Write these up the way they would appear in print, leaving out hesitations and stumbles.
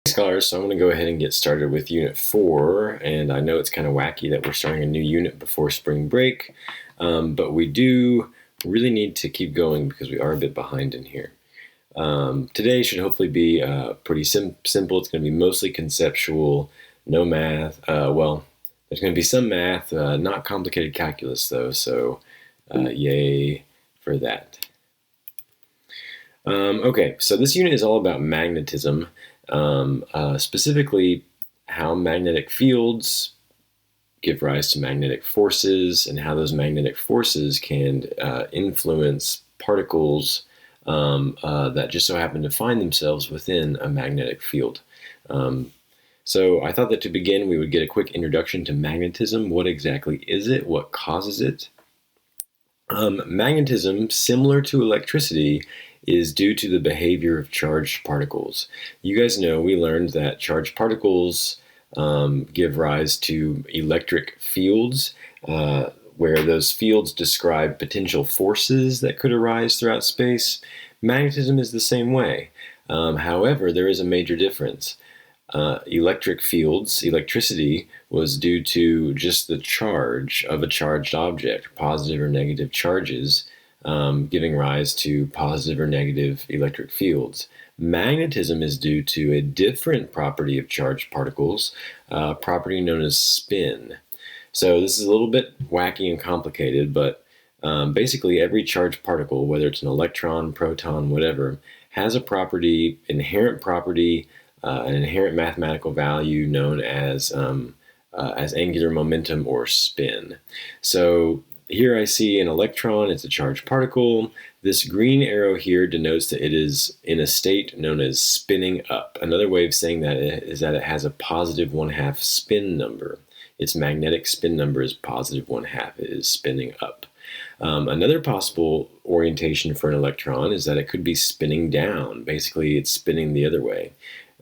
Scholars, so I'm going to go ahead and get started with Unit 4, and I know it's kind of wacky that we're starting a new unit before spring break, but we do really need to keep going because we are a bit behind in here. Today should hopefully be pretty simple. It's going to be mostly conceptual, no math. Well, there's going to be some math, not complicated calculus though, so yay for that. Okay, so this unit is all about magnetism. Specifically how magnetic fields give rise to magnetic forces and how those magnetic forces can influence particles that just so happen to find themselves within a magnetic field. So I thought that to begin we would get a quick introduction to magnetism. What exactly is it? What causes it? Magnetism, similar to electricity, is due to the behavior of charged particles. You guys know we learned that charged particles give rise to electric fields, where those fields describe potential forces that could arise throughout space. Magnetism is the same way. However, there is a major difference. Electric fields, electricity, was due to just the charge of a charged object, positive or negative charges, giving rise to positive or negative electric fields. Magnetism is due to a different property of charged particles, a property known as spin. So this is a little bit wacky and complicated, but basically every charged particle, whether it's an electron, proton, whatever, has a property, inherent property, an inherent mathematical value known as angular momentum or spin. So here I see an electron, it's a charged particle. This green arrow here denotes that it is in a state known as spinning up. Another way of saying that is that it has a positive 1/2 spin number. Its magnetic spin number is positive 1/2. It is spinning up. Another possible orientation for an electron is that it could be spinning down. Basically, it's spinning the other way.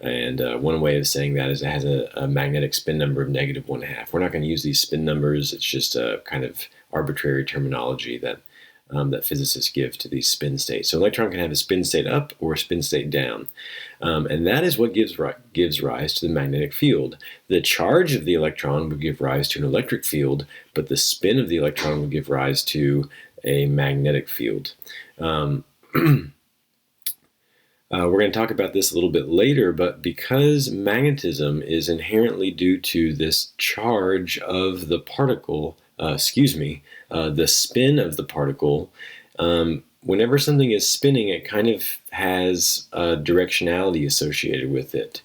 And one way of saying that is it has a magnetic spin number of negative 1/2. We're not going to use these spin numbers. It's just a kind of arbitrary terminology that physicists give to these spin states. So an electron can have a spin state up or a spin state down. And that is what gives rise to the magnetic field. The charge of the electron would give rise to an electric field, but the spin of the electron would give rise to a magnetic field. We're going to talk about this a little bit later, but because magnetism is inherently due to this charge of the particle, the spin of the particle, whenever something is spinning, it kind of has a directionality associated with it.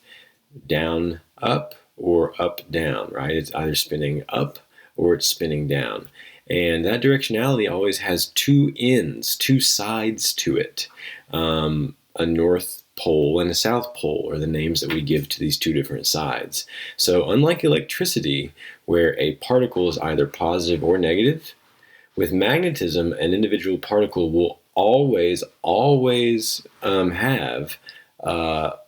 Down, up, or up, down, right? It's either spinning up or it's spinning down. And that directionality always has two ends, two sides to it. A north pole and a south pole are the names that we give to these two different sides. So unlike electricity, where a particle is either positive or negative, with magnetism, an individual particle will always have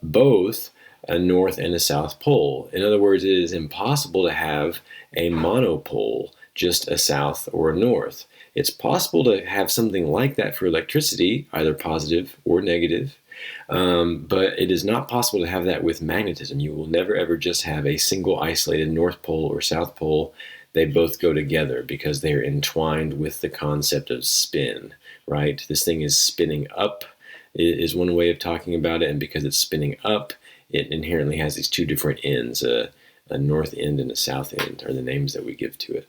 both a north and a south pole. In other words, it is impossible to have a monopole, just a south or a north. It's possible to have something like that for electricity, either positive or negative, but it is not possible to have that with magnetism. You will never ever just have a single isolated north pole or south pole. They both go together because they're entwined with the concept of spin, right? This thing is spinning up is one way of talking about it, and because it's spinning up, it inherently has these two different ends, a north end and a south end are the names that we give to it.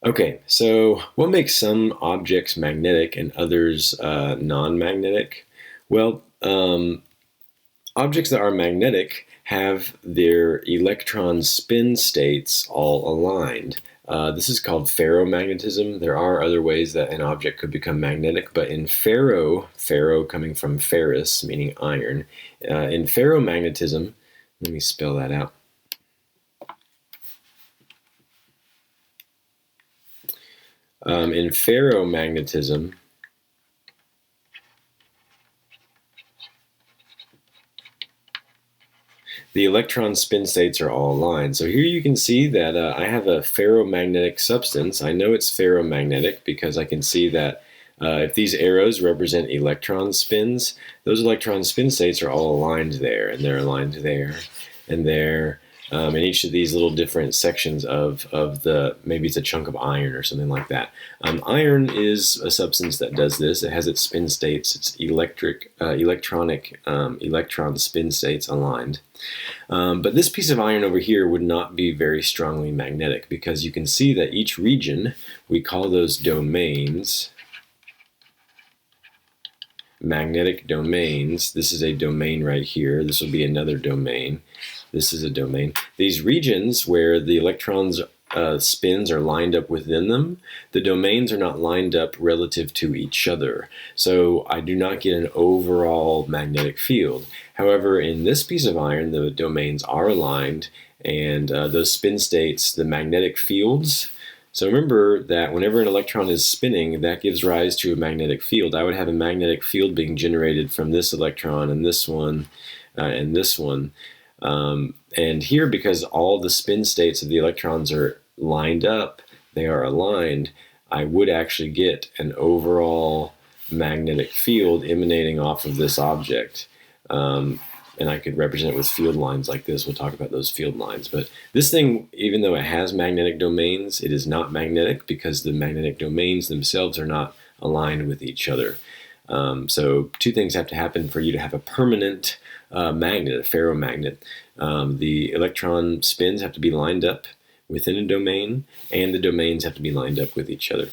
Okay, so what makes some objects magnetic and others non-magnetic? Well, objects that are magnetic have their electron spin states all aligned. This is called ferromagnetism. There are other ways that an object could become magnetic, but in ferro coming from ferrous, meaning iron, in ferromagnetism, let me spell that out. In ferromagnetism, the electron spin states are all aligned. So here you can see that I have a ferromagnetic substance. I know it's ferromagnetic because I can see that If these arrows represent electron spins, those electron spin states are all aligned there, and they're aligned there, and there. In each of these little different sections of the, maybe it's a chunk of iron or something like that. Iron is a substance that does this. It has its spin states, its electronic electron spin states aligned. But this piece of iron over here would not be very strongly magnetic, because you can see that each region, we call those domains, magnetic domains. This is a domain right here. This will be another domain. This is a domain. These regions where the electrons spins are lined up within them, the domains are not lined up relative to each other. So I do not get an overall magnetic field. However, in this piece of iron, the domains are aligned, and those spin states, the magnetic fields. So remember that whenever an electron is spinning, that gives rise to a magnetic field. I would have a magnetic field being generated from this electron and this one and this one. And here, because all the spin states of the electrons are lined up, they are aligned, I would actually get an overall magnetic field emanating off of this object. And I could represent it with field lines like this. We'll talk about those field lines. But this thing, even though it has magnetic domains, it is not magnetic, because the magnetic domains themselves are not aligned with each other. So two things have to happen for you to have a permanent magnet, a ferromagnet. The electron spins have to be lined up within a domain, and the domains have to be lined up with each other.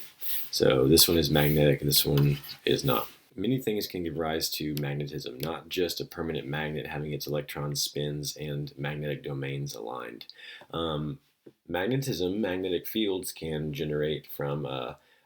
So this one is magnetic, this one is not. Many things can give rise to magnetism, not just a permanent magnet having its electron spins and magnetic domains aligned. Magnetism, magnetic fields, can generate from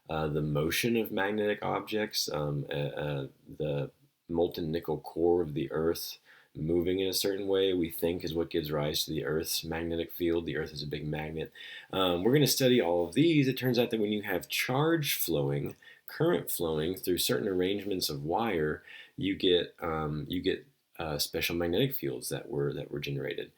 the motion of magnetic objects, the molten nickel core of the Earth moving in a certain way, we think, is what gives rise to the Earth's magnetic field. The Earth is a big magnet. We're going to study all of these. It turns out that when you have charge flowing, current flowing through certain arrangements of wire, you get special magnetic fields that were generated.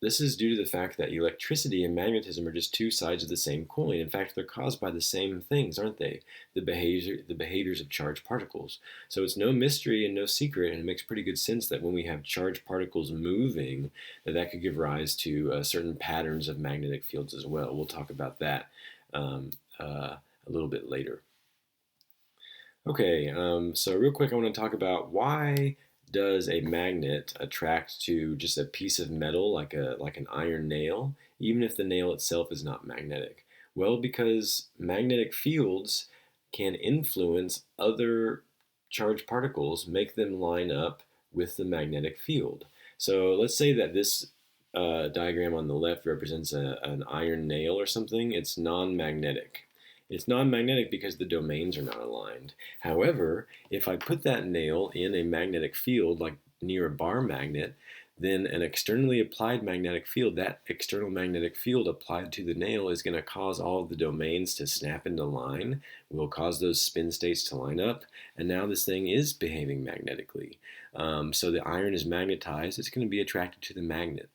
This is due to the fact that electricity and magnetism are just two sides of the same coin. In fact, they're caused by the same things, aren't they? The behaviors of charged particles. So it's no mystery and no secret, and it makes pretty good sense that when we have charged particles moving, that could give rise to certain patterns of magnetic fields as well. We'll talk about that a little bit later. Okay, so real quick, I want to talk about why does a magnet attract to just a piece of metal like an iron nail, even if the nail itself is not magnetic? Well, because magnetic fields can influence other charged particles, make them line up with the magnetic field. So let's say that this diagram on the left represents an iron nail or something. It's non-magnetic. It's non-magnetic because the domains are not aligned. However, if I put that nail in a magnetic field, like near a bar magnet, then an externally applied magnetic field, that external magnetic field applied to the nail, is going to cause all of the domains to snap into line, will cause those spin states to line up, and now this thing is behaving magnetically. So the iron is magnetized, it's going to be attracted to the magnet.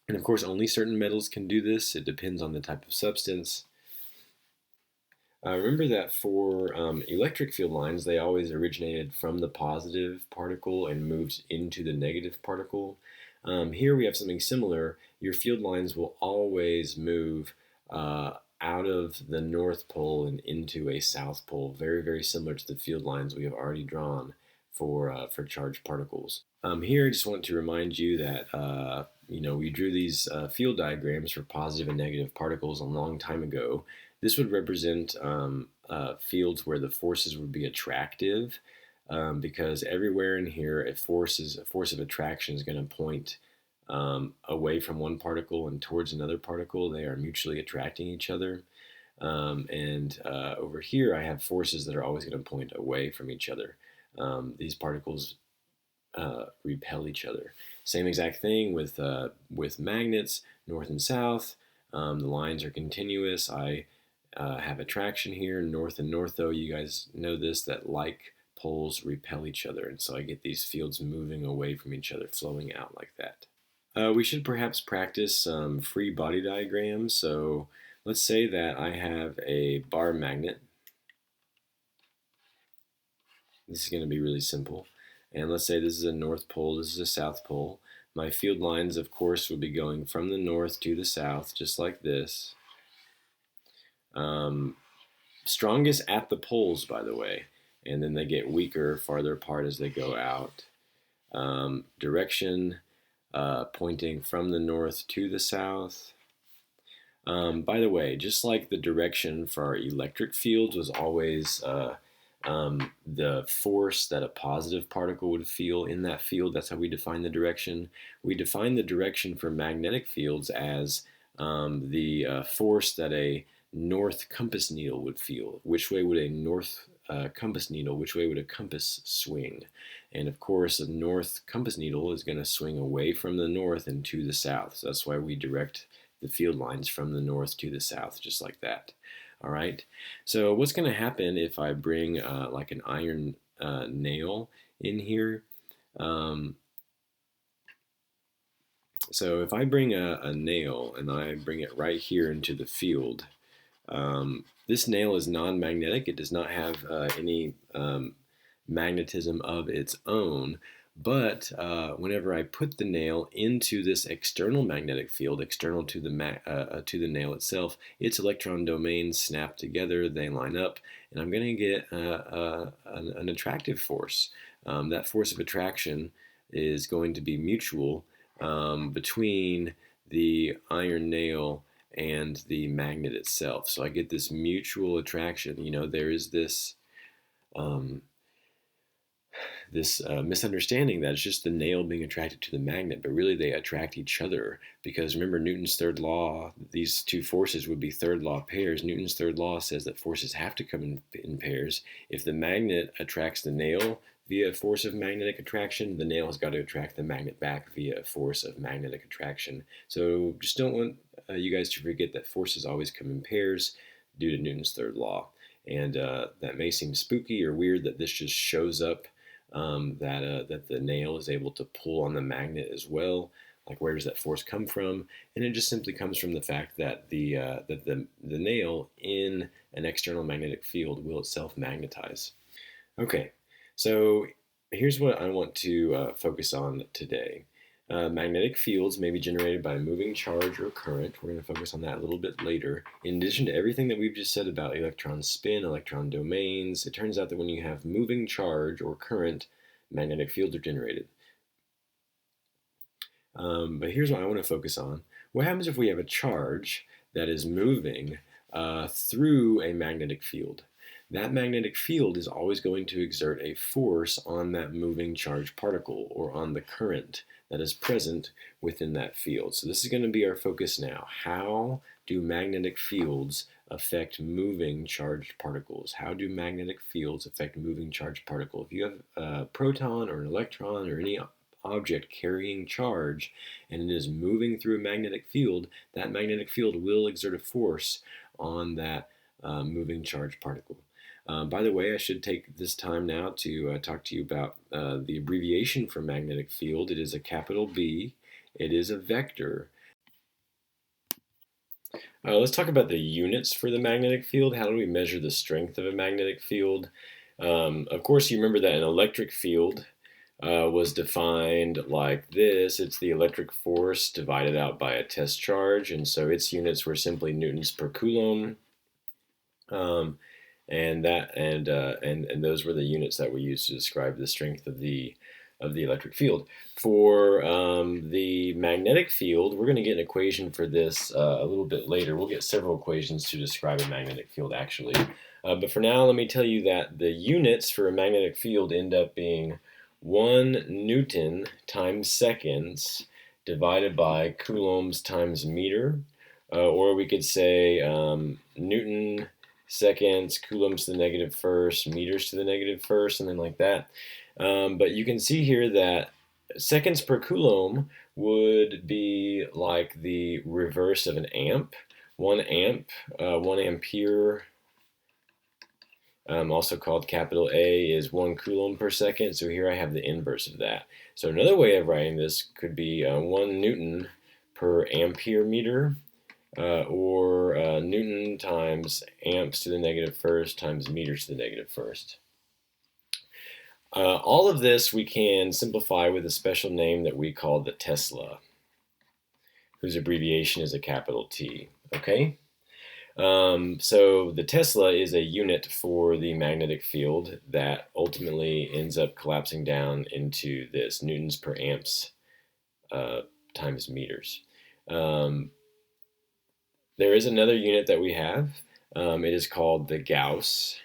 And of course, only certain metals can do this. It depends on the type of substance. Remember that for electric field lines, they always originated from the positive particle and moved into the negative particle. Here we have something similar. Your field lines will always move out of the North Pole and into a South Pole, very, very similar to the field lines we have already drawn for charged particles. Here I just want to remind you that we drew these field diagrams for positive and negative particles a long time ago. This would represent fields where the forces would be attractive, because everywhere in here a force of attraction is going to point away from one particle and towards another particle. They are mutually attracting each other. And over here I have forces that are always going to point away from each other. These particles repel each other. Same exact thing with magnets, north and south. The lines are continuous. I have attraction here, north and north, though. You guys know this, that like poles repel each other, and so I get these fields moving away from each other, flowing out like that. We should perhaps practice some free body diagrams. So let's say that I have a bar magnet, This is going to be really simple. And let's say this is a north pole, this is a south pole. My field lines, of course, will be going from the north to the south, just like this. Strongest at the poles, by the way, and then they get weaker farther apart as they go out. Direction pointing from the north to the south. By the way, just like the direction for our electric fields was always the force that a positive particle would feel in that field, that's how we define the direction. We define the direction for magnetic fields as the force that a north compass needle would feel. Which way would a north compass needle, which way would a compass swing? And of course, a north compass needle is going to swing away from the north and to the south. So that's why we direct the field lines from the north to the south, just like that. All right. So what's going to happen if I bring like an iron nail in here? So if I bring a nail and I bring it right here into the field, this nail is non-magnetic. It does not have any magnetism of its own. But whenever I put the nail into this external magnetic field, external to the nail itself, its electron domains snap together, they line up, and I'm going to get an attractive force. That force of attraction is going to be mutual between the iron nail and the magnet itself. So I get this mutual attraction. You know, there is this misunderstanding that it's just the nail being attracted to the magnet, but really they attract each other, because remember Newton's third law, these two forces would be third law pairs. Newton's third law says that forces have to come in pairs. If the magnet attracts the nail via force of magnetic attraction, the nail has got to attract the magnet back via force of magnetic attraction. So just don't want you guys to forget that forces always come in pairs due to Newton's third law. And that may seem spooky or weird that this just shows up, that the nail is able to pull on the magnet as well. Like, where does that force come from? And it just simply comes from the fact that the nail in an external magnetic field will itself magnetize. Okay, so here's what I want to focus on today. Magnetic fields may be generated by a moving charge or current. We're going to focus on that a little bit later. In addition to everything that we've just said about electron spin, electron domains, it turns out that when you have moving charge or current, magnetic fields are generated. But here's what I want to focus on. What happens if we have a charge that is moving through a magnetic field? That magnetic field is always going to exert a force on that moving charged particle, or on the current that is present within that field. So this is going to be our focus now. How do magnetic fields affect moving charged particles? How do magnetic fields affect moving charged particles? If you have a proton or an electron or any object carrying charge and it is moving through a magnetic field, that magnetic field will exert a force on that moving charged particle. By the way, I should take this time now to talk to you about the abbreviation for magnetic field. It is a capital B. It is a vector. Let's talk about the units for the magnetic field. How do we measure the strength of a magnetic field? Of course, you remember that an electric field was defined like this. It's the electric force divided out by a test charge, and so its units were simply newtons per coulomb. And those were the units that we used to describe the strength of the electric field. For the magnetic field, we're going to get an equation for this a little bit later. We'll get several equations to describe a magnetic field, actually. But for now, let me tell you that the units for a magnetic field end up being 1 Newton times seconds divided by coulombs times meter. Or we could say Newton seconds, coulombs to the negative first, meters to the negative first, something like that. But you can see here that seconds per coulomb would be like the reverse of an amp. 1 amp, 1 ampere, also called capital A, is 1 coulomb per second. So here I have the inverse of that. So another way of writing this could be 1 Newton per ampere meter. Or Newton times amps to the negative first times meters to the negative first. All of this we can simplify with a special name that we call the Tesla, whose abbreviation is a capital T. Okay? So the Tesla is a unit for the magnetic field that ultimately ends up collapsing down into this newtons per amps times meters. There is another unit that we have. It is called the Gauss.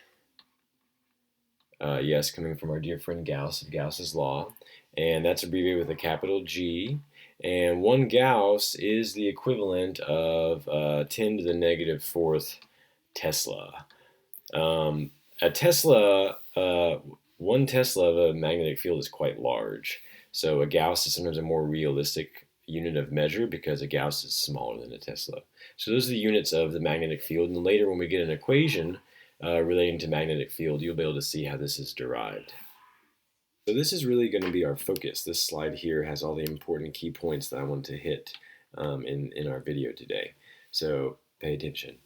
Yes, coming from our dear friend Gauss of Gauss's law. And that's abbreviated with a capital G. And 1 Gauss is the equivalent of 10 to the negative fourth Tesla. A Tesla, 1 Tesla of a magnetic field is quite large. So a Gauss is sometimes a more realistic unit of measure because a Gauss is smaller than a Tesla. So those are the units of the magnetic field. And later when we get an equation relating to magnetic field, you'll be able to see how this is derived. So this is really going to be our focus. This slide here has all the important key points that I want to hit in our video today. So pay attention.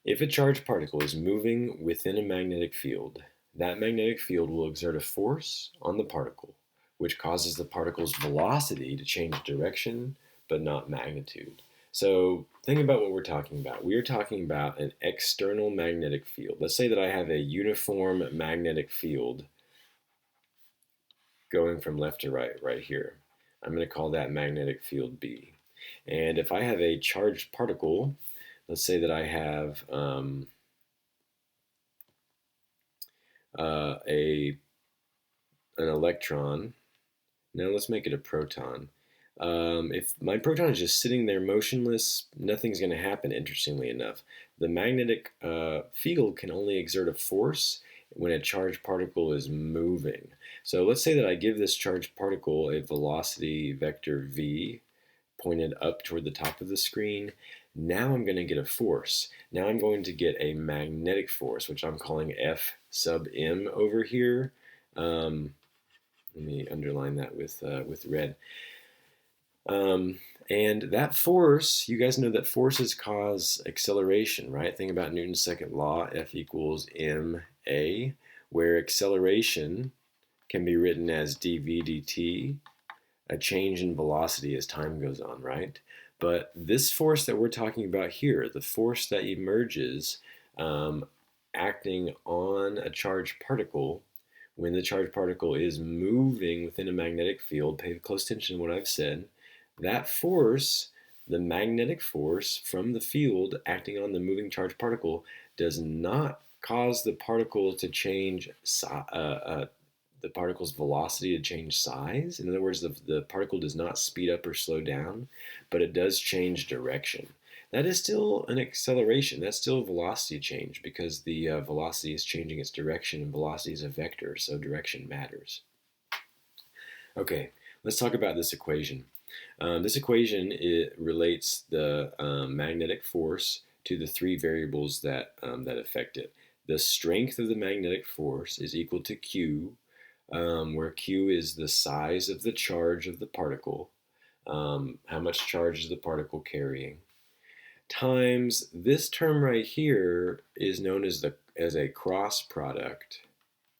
If a charged particle is moving within a magnetic field, that magnetic field will exert a force on the particle, which causes the particle's velocity to change direction, but not magnitude. So think about what we're talking about. We are talking about an external magnetic field. Let's say that I have a uniform magnetic field going from left to right here. I'm going to call that magnetic field B. And if I have a charged particle, let's say that I have an electron. Now let's make it a proton. If my proton is just sitting there motionless, nothing's going to happen, interestingly enough. The magnetic field can only exert a force when a charged particle is moving. So let's say that I give this charged particle a velocity vector v pointed up toward the top of the screen. Now I'm going to get a force. Now I'm going to get a magnetic force, which I'm calling F sub m over here. Let me underline that with red. And that force, you guys know that forces cause acceleration, right? Think about Newton's second law, F equals ma, where acceleration can be written as dv dt, a change in velocity as time goes on, right? But this force that we're talking about here, the force that emerges acting on a charged particle, when the charged particle is moving within a magnetic field, pay close attention to what I've said, that force, the magnetic force from the field acting on the moving charged particle, does not cause the particle to change the particle's velocity to change size. In other words, the particle does not speed up or slow down, but it does change direction. That is still an acceleration. That's still a velocity change because the velocity is changing its direction, and velocity is a vector, so direction matters. Okay, let's talk about this equation. This equation, it relates the magnetic force to the 3 variables that affect it. The strength of the magnetic force is equal to Q, where Q is the size of the charge of the particle, how much charge is the particle carrying, times this term right here is known as a cross product.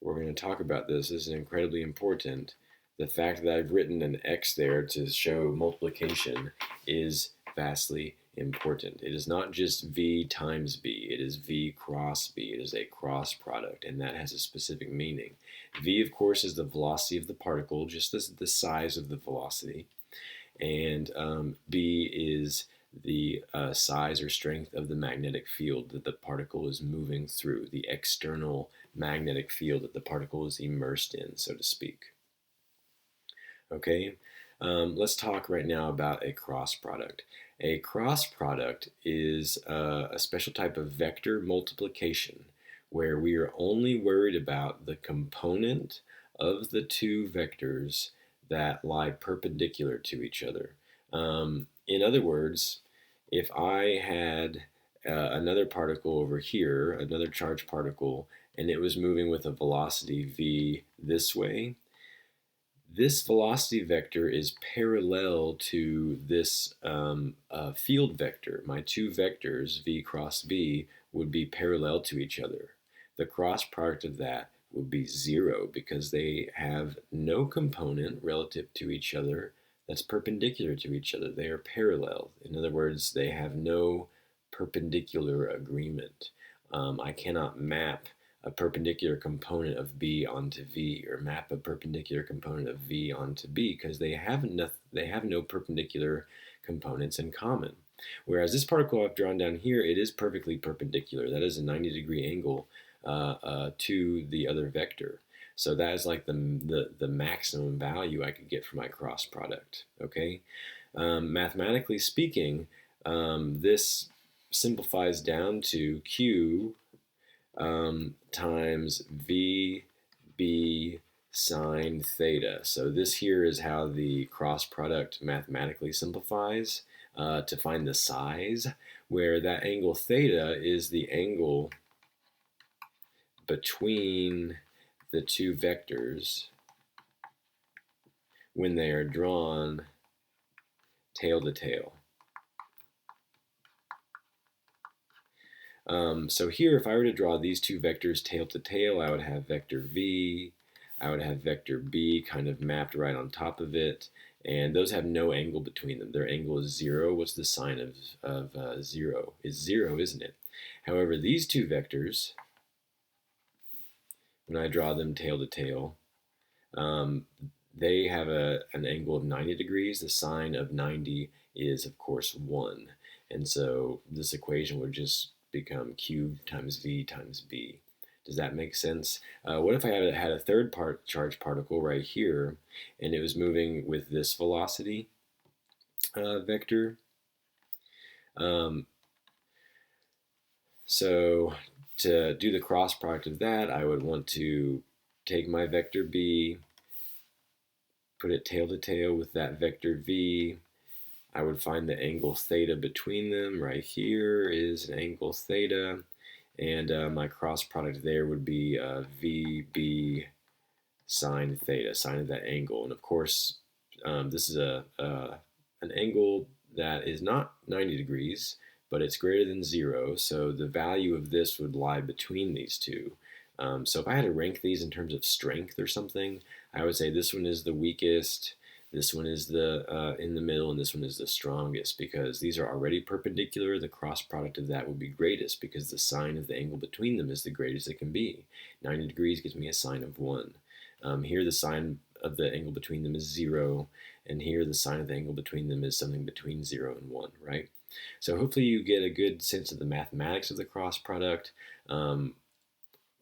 We're going to talk about this. This is incredibly important. The fact that I've written an X there to show multiplication is vastly important. It is not just V times B. It is V cross B. It is a cross product, and that has a specific meaning. V, of course, is the velocity of the particle, just the size of the velocity. And B is the size or strength of the magnetic field that the particle is moving through, the external magnetic field that the particle is immersed in, so to speak. Okay, let's talk right now about a cross product. A cross product is a special type of vector multiplication where we are only worried about the component of the 2 vectors that lie perpendicular to each other. In other words, if I had another particle over here, another charged particle, and it was moving with a velocity v this way, this velocity vector is parallel to this field vector. My 2 vectors, v cross b, would be parallel to each other. The cross product of that would be 0 because they have no component relative to each other that's perpendicular to each other. They are parallel. In other words, they have no perpendicular agreement. I cannot map a perpendicular component of B onto V, or map a perpendicular component of V onto B, because they have no perpendicular components in common. Whereas this particle I've drawn down here, it is perfectly perpendicular. That is a 90-degree angle to the other vector. So that is like the maximum value I could get for my cross product. Okay, mathematically speaking, this simplifies down to Q times VB sine theta. So this here is how the cross product mathematically simplifies to find the size, where that angle theta is the angle between the two vectors when they are drawn tail to tail. So here, if I were to draw these two vectors tail to tail, I would have vector V, I would have vector B kind of mapped right on top of it, and those have no angle between them. Their angle is 0. What's the sign of 0? It's 0, isn't it? However, these two vectors, when I draw them tail to tail, they have an angle of 90 degrees. The sine of 90 is, of course, 1. And so this equation would just become Q times V times B. Does that make sense? What if I had a third charged particle right here, and it was moving with this velocity vector? So to do the cross product of that, I would want to take my vector B, put it tail to tail with that vector V. I would find the angle theta between them. Right here is an angle theta, and my cross product there would be VB sine theta, sine of that angle. And of course, this is an angle that is not 90 degrees, but it's greater than 0, so the value of this would lie between these two. So if I had to rank these in terms of strength or something, I would say this one is the weakest, this one is the in the middle, and this one is the strongest, because these are already perpendicular. The cross product of that would be greatest because the sine of the angle between them is the greatest it can be. 90 degrees gives me a sine of 1. Here the sine of the angle between them is 0, and here the sine of the angle between them is something between 0 and 1, right? So hopefully you get a good sense of the mathematics of the cross product.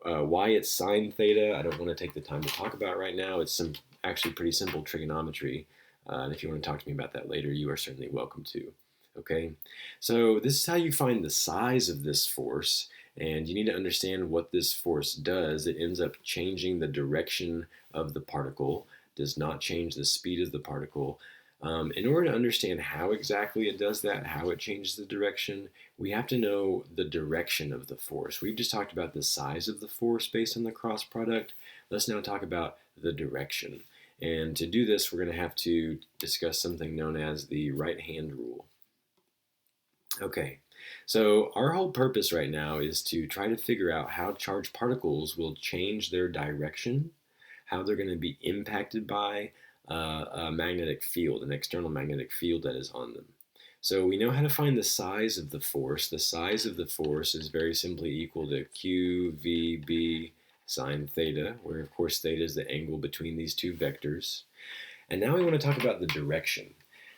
Why it's sine theta, I don't want to take the time to talk about right now. It's actually pretty simple trigonometry, and if you want to talk to me about that later, you are certainly welcome to. Okay, so this is how you find the size of this force, and you need to understand what this force does. It ends up changing the direction of the particle, does not change the speed of the particle. In order to understand how exactly it does that, how it changes the direction, we have to know the direction of the force. We've just talked about the size of the force based on the cross product. Let's now talk about the direction. And to do this, we're going to have to discuss something known as the right-hand rule. Okay, so our whole purpose right now is to try to figure out how charged particles will change their direction, how they're going to be impacted by a magnetic field, an external magnetic field that is on them. So we know how to find the size of the force. The size of the force is very simply equal to QVB sine theta, where of course theta is the angle between these two vectors. And now we want to talk about the direction.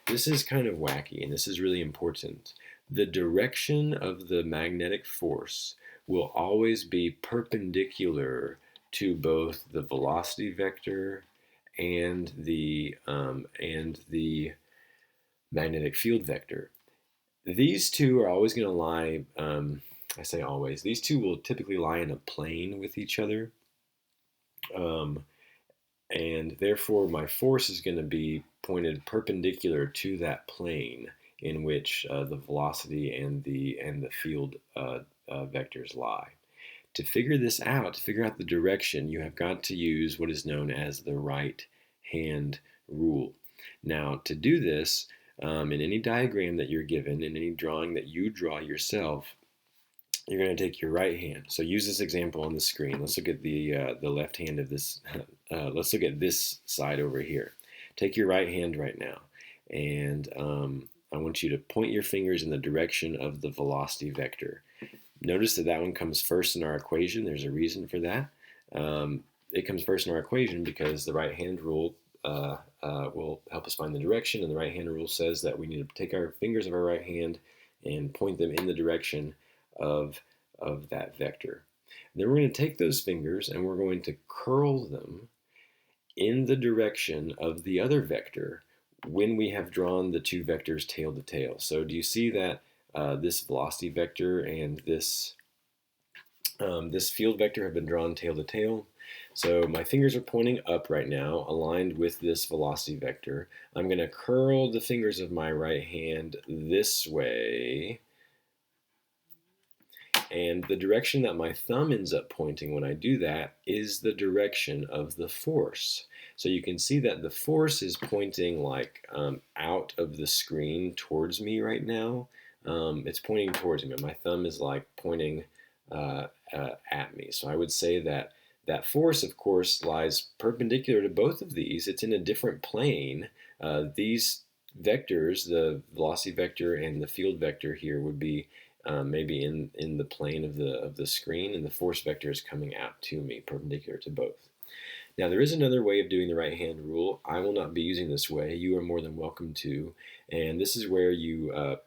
This is kind of wacky, and this is really important. The direction of the magnetic force will always be perpendicular to both the velocity vector and the magnetic field vector. These two are always going to lie, I say always, these two will typically lie in a plane with each other. And therefore my force is going to be pointed perpendicular to that plane in which the velocity and the field vectors lie. To figure this out, to figure out the direction, you have got to use what is known as the right-hand rule. Now, to do this, in any diagram that you're given, in any drawing that you draw yourself, you're going to take your right hand. So use this example on the screen. Let's look at the left hand of this. Let's look at this side over here. Take your right hand right now, and I want you to point your fingers in the direction of the velocity vector. Notice that that one comes first in our equation. There's a reason for that. It comes first in our equation because the right hand rule will help us find the direction, and the right hand rule says that we need to take our fingers of our right hand and point them in the direction of that vector. And then we're going to take those fingers and we're going to curl them in the direction of the other vector when we have drawn the two vectors tail to tail. So do you see that this velocity vector and this field vector have been drawn tail to tail? So my fingers are pointing up right now, aligned with this velocity vector. I'm going to curl the fingers of my right hand this way. And the direction that my thumb ends up pointing when I do that is the direction of the force. So you can see that the force is pointing like out of the screen towards me right now. It's pointing towards me. My thumb is like pointing at me. So I would say that that force, of course, lies perpendicular to both of these. It's in a different plane. These vectors, the velocity vector and the field vector here, would be maybe in the plane of the screen, and the force vector is coming out to me, perpendicular to both. Now there is another way of doing the right hand rule. I will not be using this way. You are more than welcome to, and this is where you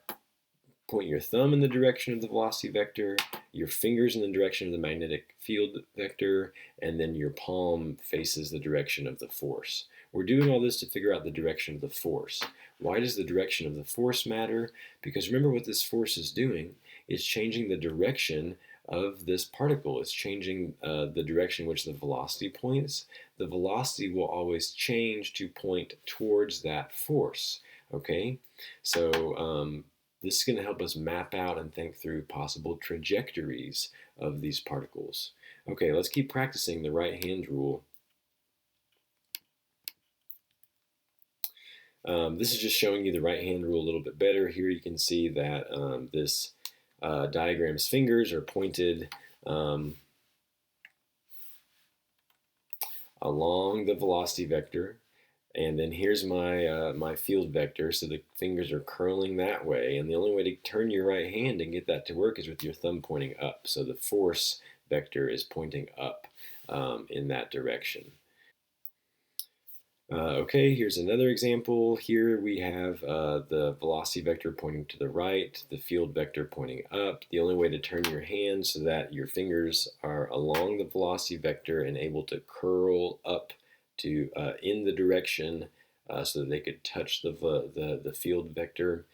point your thumb in the direction of the velocity vector, your fingers in the direction of the magnetic field vector, and then your palm faces the direction of the force. We're doing all this to figure out the direction of the force. Why does the direction of the force matter? Because remember what this force is doing. It's changing the direction of this particle. It's changing the direction in which the velocity points. The velocity will always change to point towards that force. Okay? So this is going to help us map out and think through possible trajectories of these particles. Okay, let's keep practicing the right hand rule. This is just showing you the right hand rule a little bit better. Here you can see that this diagram's fingers are pointed along the velocity vector. And then here's my field vector, so the fingers are curling that way. And the only way to turn your right hand and get that to work is with your thumb pointing up. So the force vector is pointing up in that direction. Okay, here's another example. Here we have the velocity vector pointing to the right, the field vector pointing up. The only way to turn your hand so that your fingers are along the velocity vector and able to curl up to in the direction so that they could touch the field vector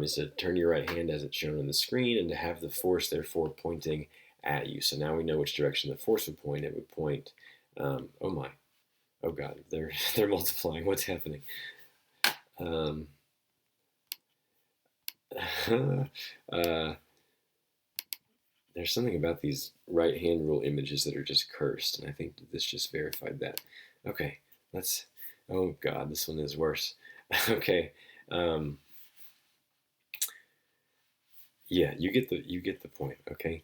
is to turn your right hand as it's shown on the screen and to have the force therefore pointing at you. So now we know which direction the force would point. It would point, oh my. Oh God, they're multiplying. What's happening? There's something about these right hand rule images that are just cursed, and I think this just verified that. Okay, let's. Oh God, this one is worse. Okay, yeah, you get the point. Okay.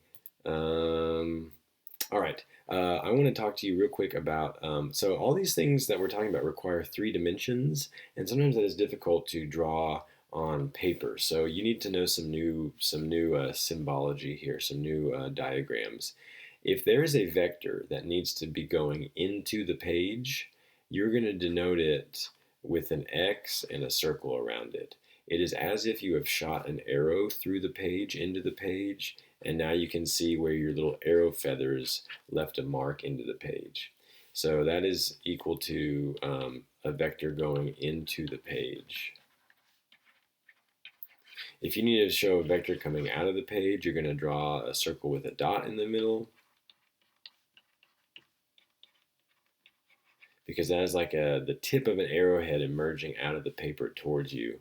All right, I want to talk to you real quick about, so all these things that we're talking about require 3 dimensions, and sometimes that is difficult to draw on paper. So you need to know some new symbology here, some new diagrams. If there is a vector that needs to be going into the page, you're going to denote it with an X and a circle around it. It is as if you have shot an arrow through the page into the page, and now you can see where your little arrow feathers left a mark into the page. So that is equal to a vector going into the page. If you need to show a vector coming out of the page, you're going to draw a circle with a dot in the middle, because that is like the tip of an arrowhead emerging out of the paper towards you.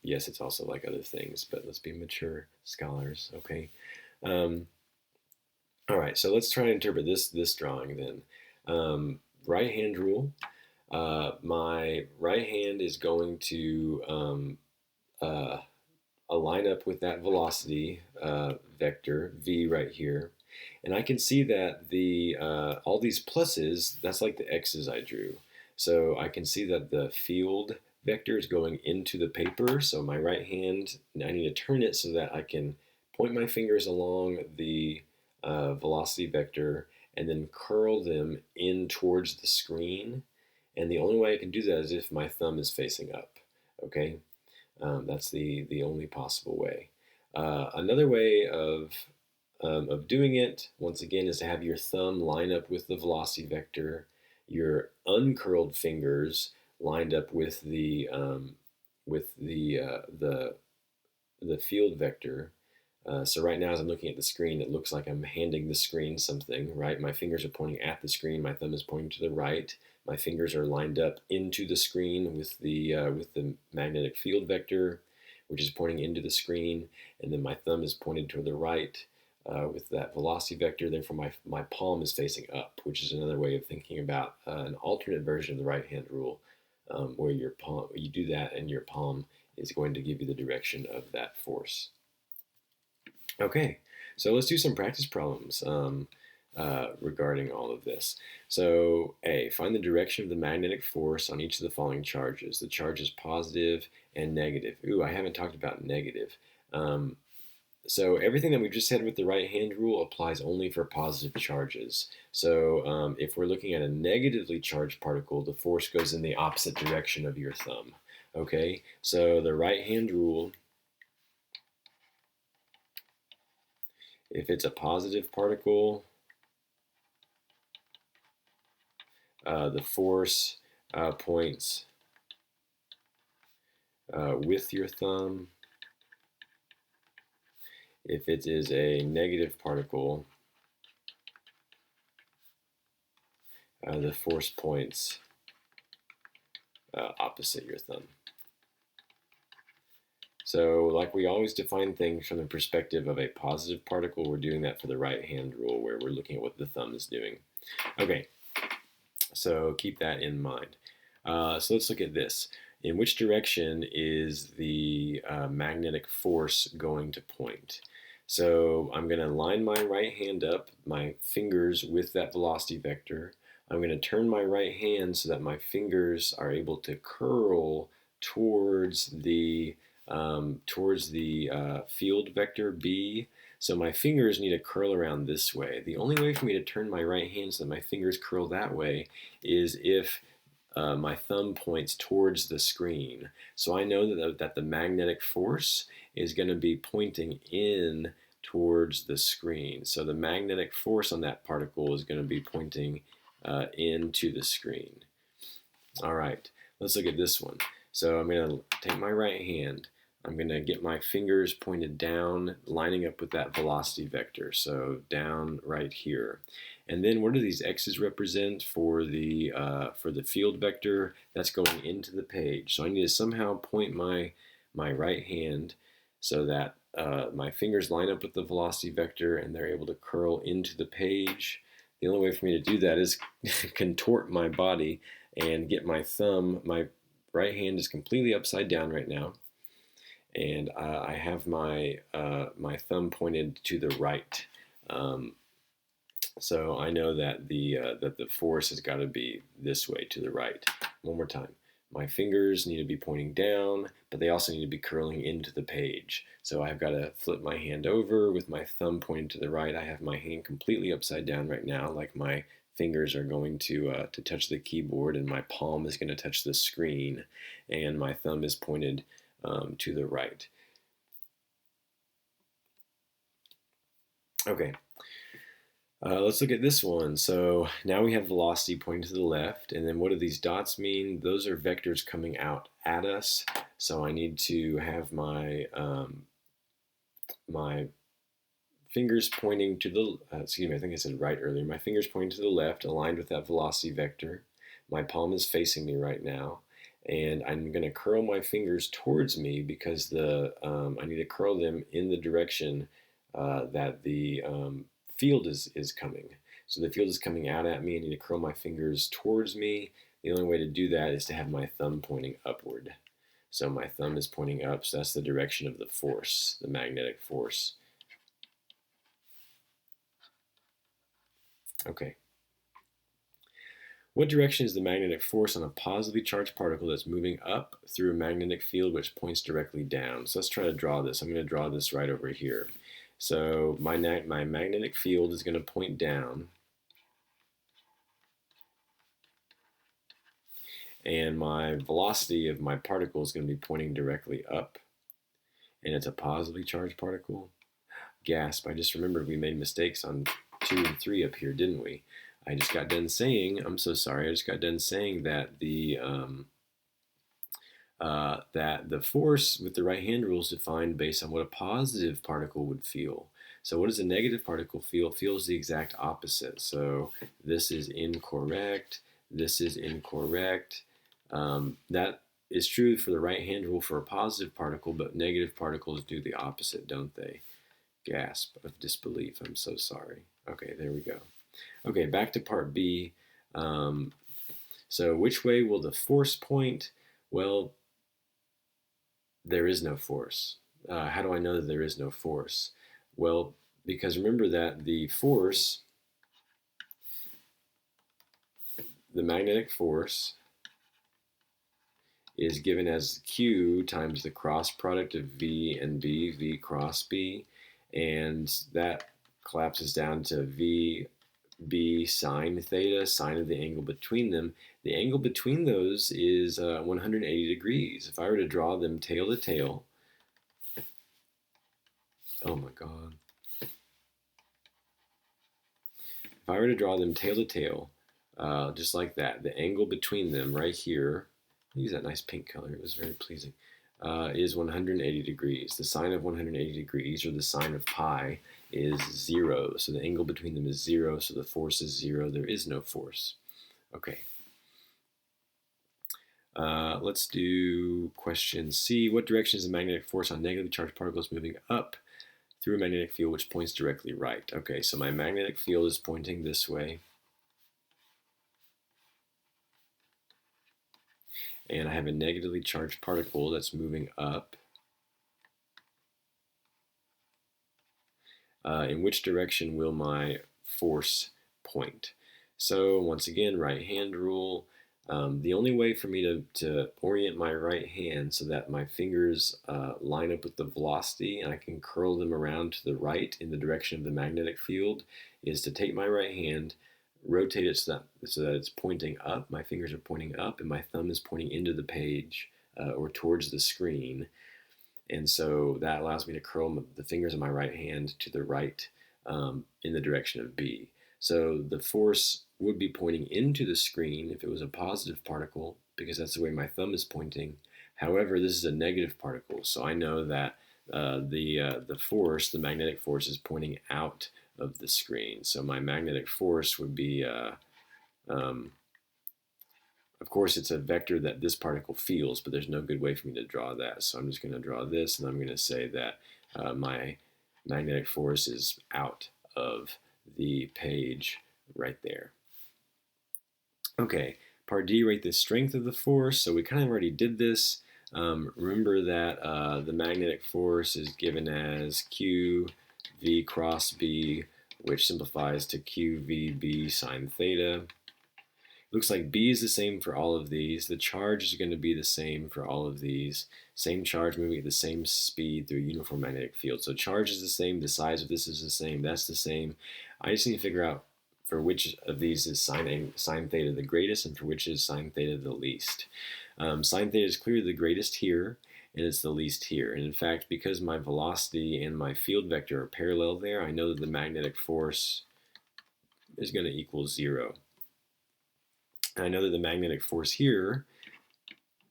Yes, it's also like other things, but let's be mature scholars, okay? All right, so let's try to interpret this drawing then. Right hand rule. My right hand is going to line up with that velocity vector v right here, and I can see that the all these pluses, that's like the x's I drew. So I can see that the field vector is going into the paper. So my right hand, I need to turn it so that I can point my fingers along the velocity vector and then curl them in towards the screen. And the only way I can do that is if my thumb is facing up. Okay, that's the only possible way. Another way of doing it, once again, is to have your thumb line up with the velocity vector, your uncurled fingers lined up with the field vector. So right now, as I'm looking at the screen, it looks like I'm handing the screen something, right? My fingers are pointing at the screen. My thumb is pointing to the right. My fingers are lined up into the screen with the magnetic field vector, which is pointing into the screen, and then my thumb is pointed to the right with that velocity vector. Therefore, my palm is facing up, which is another way of thinking about an alternate version of the right-hand rule, where your palm, you do that, and your palm is going to give you the direction of that force. Okay, so let's do some practice problems regarding all of this. So A, find the direction of the magnetic force on each of the following charges. The charge is positive and negative. Ooh, I haven't talked about negative. So everything that we just said with the right-hand rule applies only for positive charges. So if we're looking at a negatively charged particle, the force goes in the opposite direction of your thumb. Okay, so the right-hand rule, if it's a positive particle, the force points with your thumb. If it is a negative particle, the force points opposite your thumb. So like we always define things from the perspective of a positive particle, we're doing that for the right-hand rule where we're looking at what the thumb is doing. Okay, so keep that in mind. So let's look at this. In which direction is the magnetic force going to point? So I'm going to line my right hand up, my fingers with that velocity vector. I'm going to turn my right hand so that my fingers are able to curl towards the field vector B. So my fingers need to curl around this way. The only way for me to turn my right hand so that my fingers curl that way is if my thumb points towards the screen. So I know that the magnetic force is going to be pointing in towards the screen. So the magnetic force on that particle is going to be pointing into the screen. All right, let's look at this one. So I'm going to take my right hand. I'm going to get my fingers pointed down, lining up with that velocity vector. So down right here. And then what do these x's represent for the field vector? That's going into the page. So I need to somehow point my right hand so that my fingers line up with the velocity vector and they're able to curl into the page. The only way for me to do that is contort my body and get my thumb. My right hand is completely upside down right now, and I have my thumb pointed to the right. So I know that the force has got to be this way to the right. One more time. My fingers need to be pointing down, but they also need to be curling into the page. So I've got to flip my hand over with my thumb pointed to the right. I have my hand completely upside down right now, like my fingers are going to touch the keyboard, and my palm is going to touch the screen, and my thumb is pointed to the right. Okay. Let's look at this one. So now we have velocity pointing to the left, and then what do these dots mean? Those are vectors coming out at us. So I need to have my my fingers pointing to the, excuse me, I think I said right earlier. My fingers pointing to the left, aligned with that velocity vector. My palm is facing me right now, and I'm going to curl my fingers towards me because I need to curl them in the direction that the field is coming. So the field is coming out at me. I need to curl my fingers towards me. The only way to do that is to have my thumb pointing upward. So my thumb is pointing up, so that's the direction of the force, the magnetic force. Okay. What direction is the magnetic force on a positively charged particle that's moving up through a magnetic field which points directly down? So let's try to draw this. I'm going to draw this right over here. So my magnetic field is going to point down, and my velocity of my particle is going to be pointing directly up, and it's a positively charged particle. Gasp, I just remembered we made mistakes on 2 and 3 up here, didn't we? I just got done saying, I'm so sorry, I just got done saying that the force with the right-hand rule is defined based on what a positive particle would feel. So what does a negative particle feel? It feels the exact opposite. So this is incorrect, this is incorrect. That is true for the right-hand rule for a positive particle, but negative particles do the opposite, don't they? Gasp of disbelief. I'm so sorry. Okay, there we go. Okay, back to part B. So which way will the force point? Well, there is no force. How do I know that there is no force? Well, because remember that the force, the magnetic force, is given as Q times the cross product of V and B, V cross B, and that collapses down to VB sine theta, sine of the angle between them. The angle between those is 180 degrees. If I were to draw them tail to tail, oh my God. If I were to draw them tail to tail, just like that, the angle between them right here, use that nice pink color, it was very pleasing, is 180 degrees. The sine of 180 degrees, or the sine of pi, is 0. So the angle between them is 0, so the force is 0. There is no force. Okay. Let's do question C. What direction is the magnetic force on negatively charged particles moving up through a magnetic field which points directly right? Okay, so my magnetic field is pointing this way. And I have a negatively charged particle that's moving up. In which direction will my force point? So once again, right-hand rule. The only way for me to orient my right hand so that my fingers line up with the velocity and I can curl them around to the right in the direction of the magnetic field is to take my right hand, rotate it so that it's pointing up, my fingers are pointing up, and my thumb is pointing into the page or towards the screen. And so that allows me to curl the fingers of my right hand to the right in the direction of B. So the force would be pointing into the screen if it was a positive particle, because that's the way my thumb is pointing. However, this is a negative particle, so I know that the force, the magnetic force, is pointing out of the screen. So my magnetic force would be of course, it's a vector that this particle feels, but there's no good way for me to draw that. So I'm just going to draw this, and I'm going to say that my magnetic force is out of the page right there. Okay, part D, rate the strength of the force. So we kind of already did this. Remember that the magnetic force is given as Q V cross B, which simplifies to Q V B sine theta. Looks like B is the same for all of these. The charge is going to be the same for all of these. Same charge moving at the same speed through a uniform magnetic field. So charge is the same. The size of this is the same. That's the same. I just need to figure out for which of these is sine theta the greatest and for which is sine theta the least. Sine theta is clearly the greatest here, and it's the least here. And in fact, because my velocity and my field vector are parallel there, I know that the magnetic force is going to equal 0. I know that the magnetic force here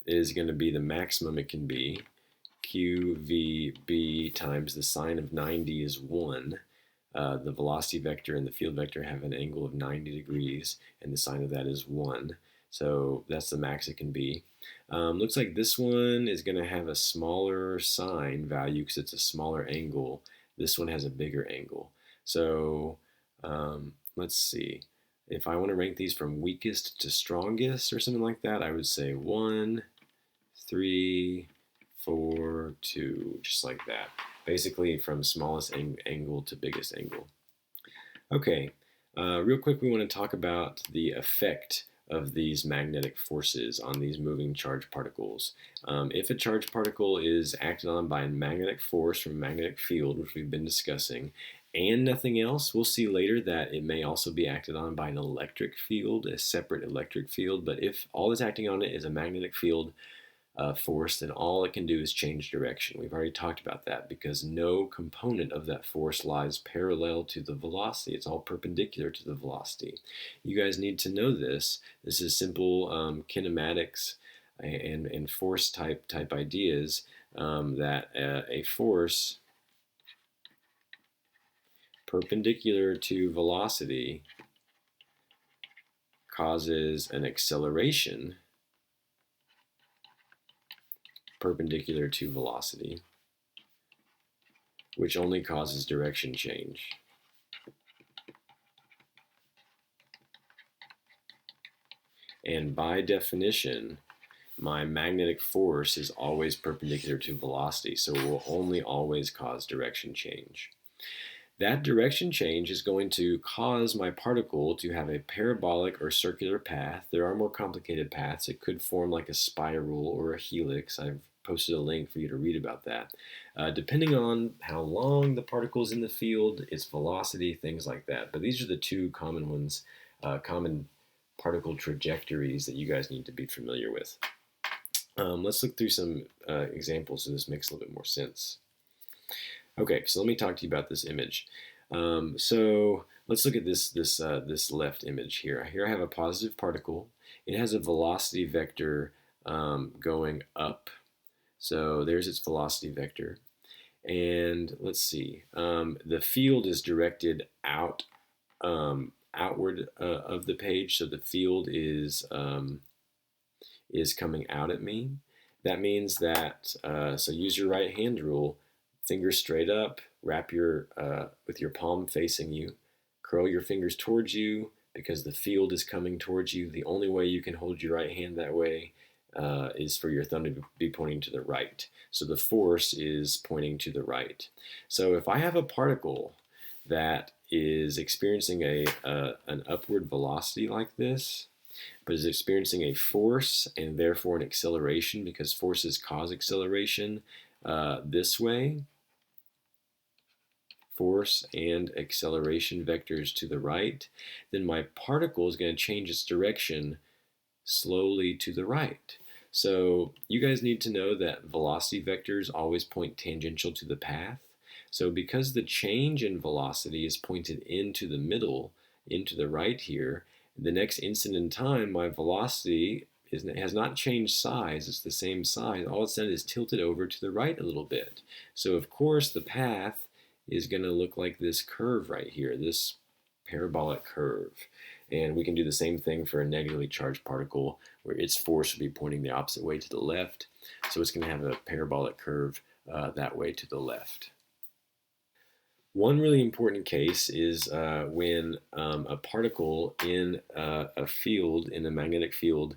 is going to be the maximum it can be. QVB times the sine of 90 is 1. The velocity vector and the field vector have an angle of 90 degrees, and the sine of that is 1. So that's the max it can be. Looks like this one is going to have a smaller sine value because it's a smaller angle. This one has a bigger angle. So let's see. If I want to rank these from weakest to strongest or something like that, I would say 1, 3, 4, 2, just like that. Basically from smallest angle to biggest angle. Okay, real quick we want to talk about the effect of these magnetic forces on these moving charged particles. If a charged particle is acted on by a magnetic force from a magnetic field, which we've been discussing, and nothing else, we'll see later that it may also be acted on by an electric field, a separate electric field, but if all that's acting on it is a magnetic field force, then all it can do is change direction. We've already talked about that because no component of that force lies parallel to the velocity. It's all perpendicular to the velocity. You guys need to know this. This is simple kinematics and force type ideas, that a force perpendicular to velocity causes an acceleration perpendicular to velocity, which only causes direction change. And by definition, my magnetic force is always perpendicular to velocity, so it will only always cause direction change. That direction change is going to cause my particle to have a parabolic or circular path. There are more complicated paths. It could form like a spiral or a helix. I've posted a link for you to read about that. Depending on how long the particle is in the field, its velocity, things like that. But these are the two common ones, common particle trajectories that you guys need to be familiar with. Let's look through some examples so this makes a little bit more sense. Okay, so let me talk to you about this image. So let's look at this left image here. Here I have a positive particle. It has a velocity vector going up. So there's its velocity vector. And let's see, the field is directed outward of the page. So the field is coming out at me. That means that, so use your right hand rule. Fingers straight up, wrap with your palm facing you, curl your fingers towards you because the field is coming towards you. The only way you can hold your right hand that way is for your thumb to be pointing to the right. So the force is pointing to the right. So if I have a particle that is experiencing an upward velocity like this, but is experiencing a force and therefore an acceleration because forces cause acceleration this way, force and acceleration vectors to the right, then my particle is going to change its direction slowly to the right. So you guys need to know that velocity vectors always point tangential to the path. So because the change in velocity is pointed into the middle, into the right here, the next instant in time, my velocity has not changed size, it's the same size. All it's done is tilted over to the right a little bit. So of course the path is going to look like this curve right here, this parabolic curve. And we can do the same thing for a negatively charged particle where its force will be pointing the opposite way to the left. So it's going to have a parabolic curve that way to the left. One really important case is when a particle in a field, in a magnetic field,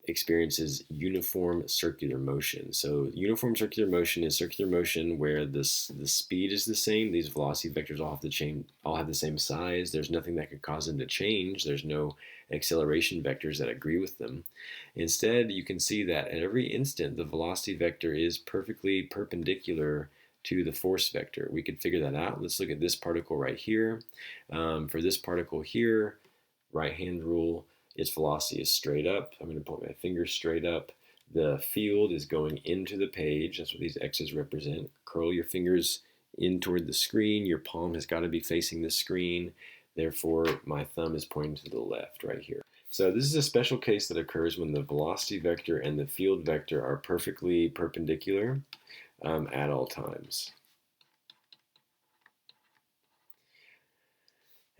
experiences uniform circular motion. So uniform circular motion is circular motion where the speed is the same. These velocity vectors all have the same size. There's nothing that could cause them to change. There's no acceleration vectors that agree with them. Instead, you can see that at every instant the velocity vector is perfectly perpendicular to the force vector. We could figure that out. Let's look at this particle right here. For this particle here, right hand rule, its velocity is straight up. I'm going to point my finger straight up. The field is going into the page. That's what these X's represent. Curl your fingers in toward the screen. Your palm has got to be facing the screen. Therefore, my thumb is pointing to the left right here. So this is a special case that occurs when the velocity vector and the field vector are perfectly perpendicular at all times.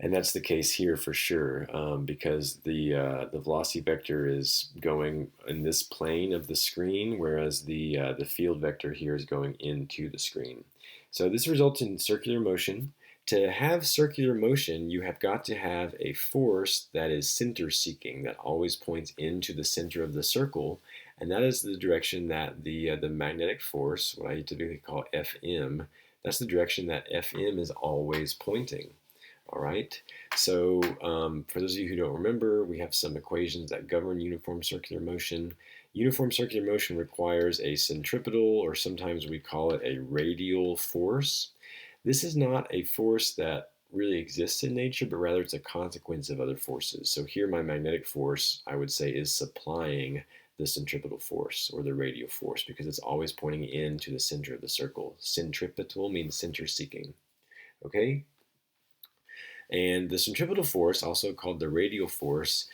And that's the case here for sure, because the velocity vector is going in this plane of the screen, whereas the field vector here is going into the screen. So this results in circular motion. To have circular motion, you have got to have a force that is center-seeking, that always points into the center of the circle, and that is the direction that the magnetic force, what I typically call Fm, that's the direction that Fm is always pointing. All right, so for those of you who don't remember, we have some equations that govern uniform circular motion. Uniform circular motion requires a centripetal, or sometimes we call it a radial force. This is not a force that really exists in nature, but rather it's a consequence of other forces. So here my magnetic force, I would say, is supplying the centripetal force or the radial force because it's always pointing into the center of the circle. Centripetal means center seeking. Okay? And the centripetal force, also called the radial force,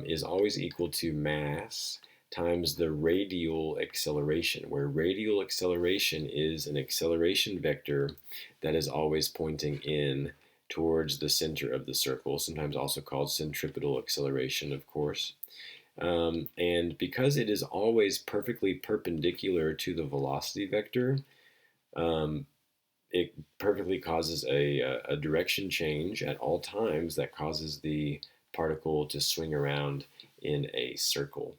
is always equal to mass times the radial acceleration, where radial acceleration is an acceleration vector that is always pointing in towards the center of the circle, sometimes also called centripetal acceleration, of course. And because it is always perfectly perpendicular to the velocity vector, it perfectly causes a direction change at all times that causes the particle to swing around in a circle.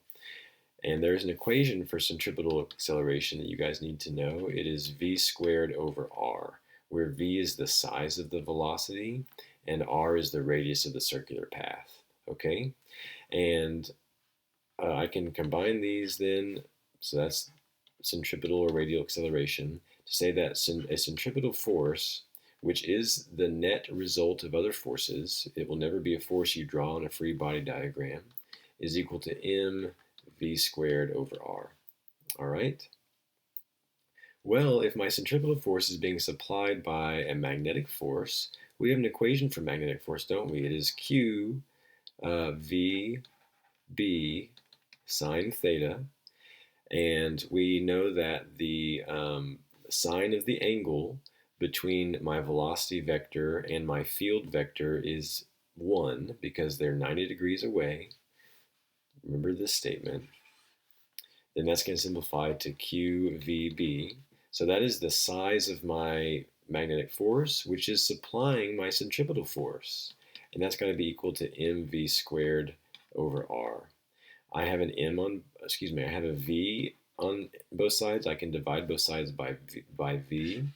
And there's an equation for centripetal acceleration that you guys need to know. It is v squared over r, where v is the size of the velocity and r is the radius of the circular path. Okay? And I can combine these then, so that's centripetal or radial acceleration, to say that a centripetal force, which is the net result of other forces, it will never be a force you draw on a free body diagram, is equal to mv squared over r. All right? Well, if my centripetal force is being supplied by a magnetic force, we have an equation for magnetic force, don't we? It is Q V B sine theta, and we know that the sine of the angle between my velocity vector and my field vector is 1 because they're 90 degrees away. Remember this statement. Then that's going to simplify to QVB. So that is the size of my magnetic force, which is supplying my centripetal force. And that's going to be equal to mv squared over r. I have an I have a v on both sides. I can divide both sides by v,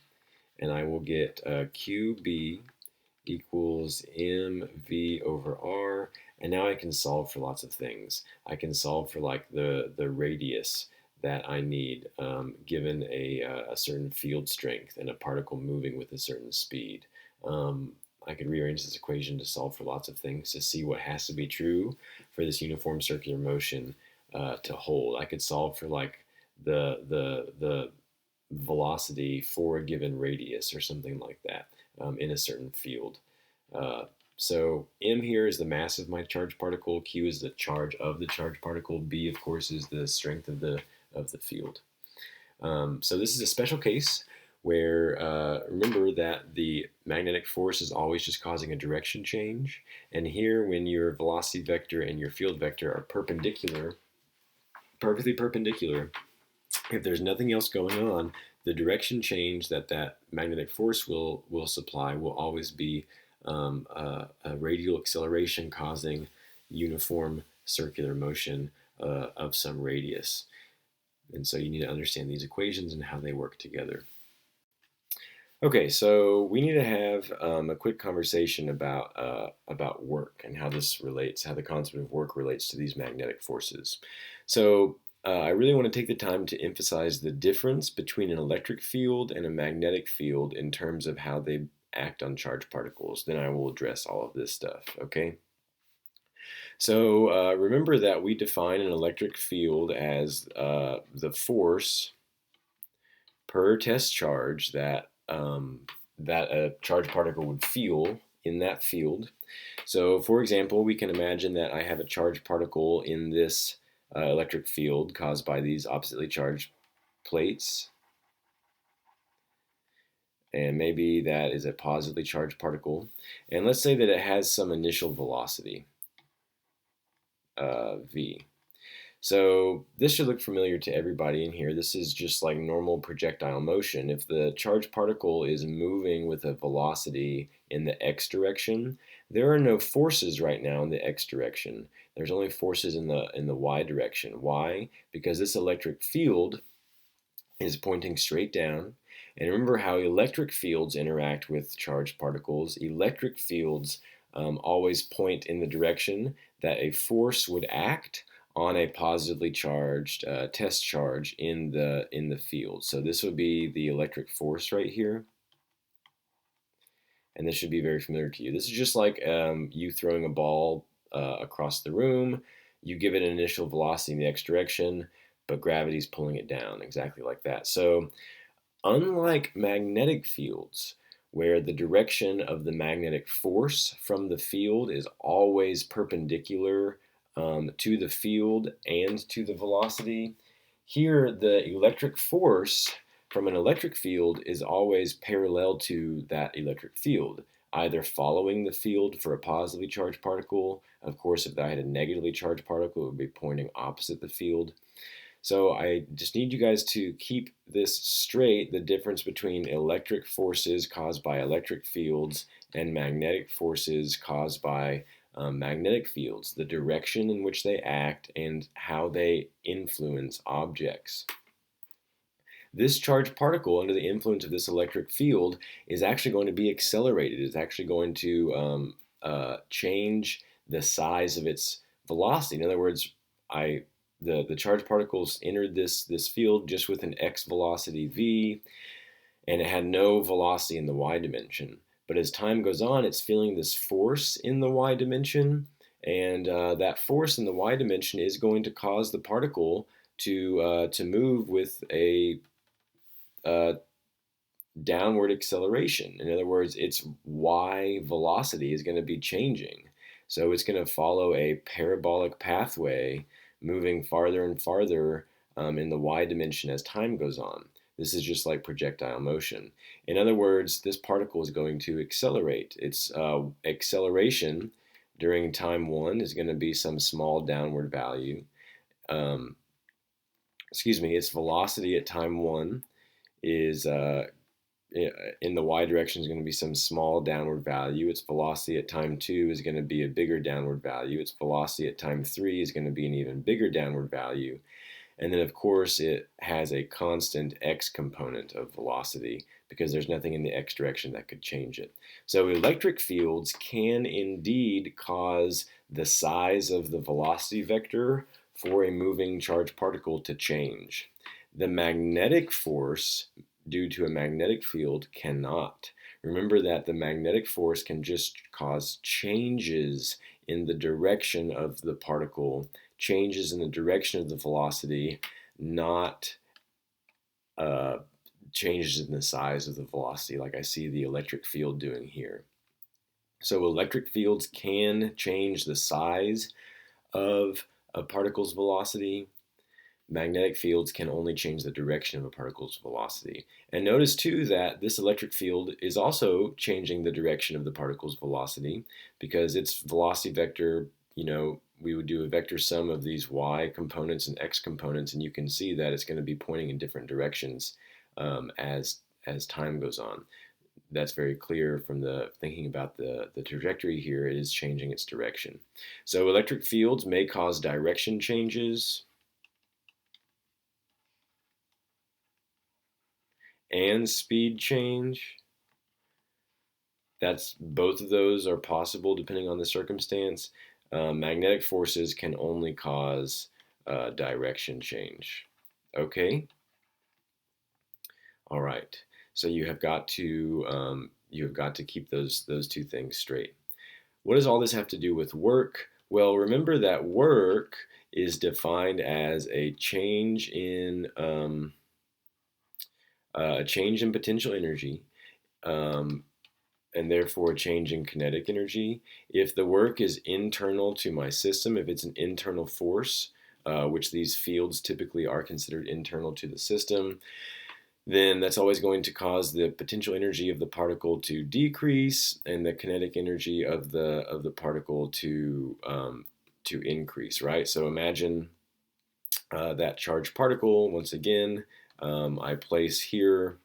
and I will get QB equals mv over r. And now I can solve for lots of things. I can solve for like the radius that I need given a certain field strength and a particle moving with a certain speed. I could rearrange this equation to solve for lots of things to see what has to be true for this uniform circular motion to hold. I could solve for like the velocity for a given radius or something like that in a certain field. So m here is the mass of my charged particle, q is the charge of the charged particle, b of course is the strength of the field. So this is a special case where remember that the magnetic force is always just causing a direction change, and here when your velocity vector and your field vector are perpendicular, perfectly perpendicular, if there's nothing else going on, the direction change that magnetic force will supply will always be a radial acceleration causing uniform circular motion of some radius. And so you need to understand these equations and how they work together. Okay, so we need to have a quick conversation about work and how this relates, how the concept of work relates to these magnetic forces. So I really want to take the time to emphasize the difference between an electric field and a magnetic field in terms of how they act on charged particles. Then I will address all of this stuff, okay? So remember that we define an electric field as the force per test charge that a charged particle would feel in that field. So for example, we can imagine that I have a charged particle in this electric field caused by these oppositely charged plates. And maybe that is a positively charged particle. And let's say that it has some initial velocity, v. So this should look familiar to everybody in here. This is just like normal projectile motion. If the charged particle is moving with a velocity in the x direction, there are no forces right now in the x direction. There's only forces in the y direction. Why? Because this electric field is pointing straight down. And remember how electric fields interact with charged particles. Electric fields always point in the direction that a force would act on a positively charged test charge in the field. So this would be the electric force right here. And this should be very familiar to you. This is just like you throwing a ball across the room. You give it an initial velocity in the x direction, but gravity's pulling it down, exactly like that. So unlike magnetic fields, where the direction of the magnetic force from the field is always perpendicular to the field and to the velocity, here the electric force from an electric field is always parallel to that electric field, either following the field for a positively charged particle. Of course, if I had a negatively charged particle, it would be pointing opposite the field. So I just need you guys to keep this straight, the difference between electric forces caused by electric fields and magnetic forces caused by magnetic fields, the direction in which they act and how they influence objects. This charged particle, under the influence of this electric field, is actually going to be accelerated. It's actually going to change the size of its velocity. In other words, the charged particles entered this field just with an x velocity v, and it had no velocity in the y dimension. But as time goes on, it's feeling this force in the y dimension, and that force in the y dimension is going to cause the particle to move with a downward acceleration. In other words, its y velocity is going to be changing. So it's going to follow a parabolic pathway, moving farther and farther in the y dimension as time goes on. This is just like projectile motion. In other words, this particle is going to accelerate. Its acceleration during time 1 is going to be some small downward value. Its velocity at time 1 is in the y direction is going to be some small downward value. Its velocity at time 2 is going to be a bigger downward value. Its velocity at time 3 is going to be an even bigger downward value. And then, of course, it has a constant x component of velocity because there's nothing in the x direction that could change it. So electric fields can indeed cause the size of the velocity vector for a moving charged particle to change. The magnetic force due to a magnetic field cannot. Remember that the magnetic force can just cause changes in the direction of the particle, changes in the direction of the velocity, not changes in the size of the velocity like I see the electric field doing here. So electric fields can change the size of a particle's velocity. Magnetic fields can only change the direction of a particle's velocity. And notice too that this electric field is also changing the direction of the particle's velocity because its velocity vector, we would do a vector sum of these y components and x components, and you can see that it's going to be pointing in different directions as time goes on. That's very clear from the thinking about the trajectory here. It is changing its direction. So electric fields may cause direction changes and speed change. Both of those are possible depending on the circumstance. Magnetic forces can only cause direction change. Okay. All right. So you have got to keep those two things straight. What does all this have to do with work? Well, remember that work is defined as a change in potential energy, and therefore a change in kinetic energy. If the work is internal to my system, if it's an internal force, which these fields typically are considered internal to the system, then that's always going to cause the potential energy of the particle to decrease and the kinetic energy of the particle to increase, right? So imagine that charged particle, once again, I place here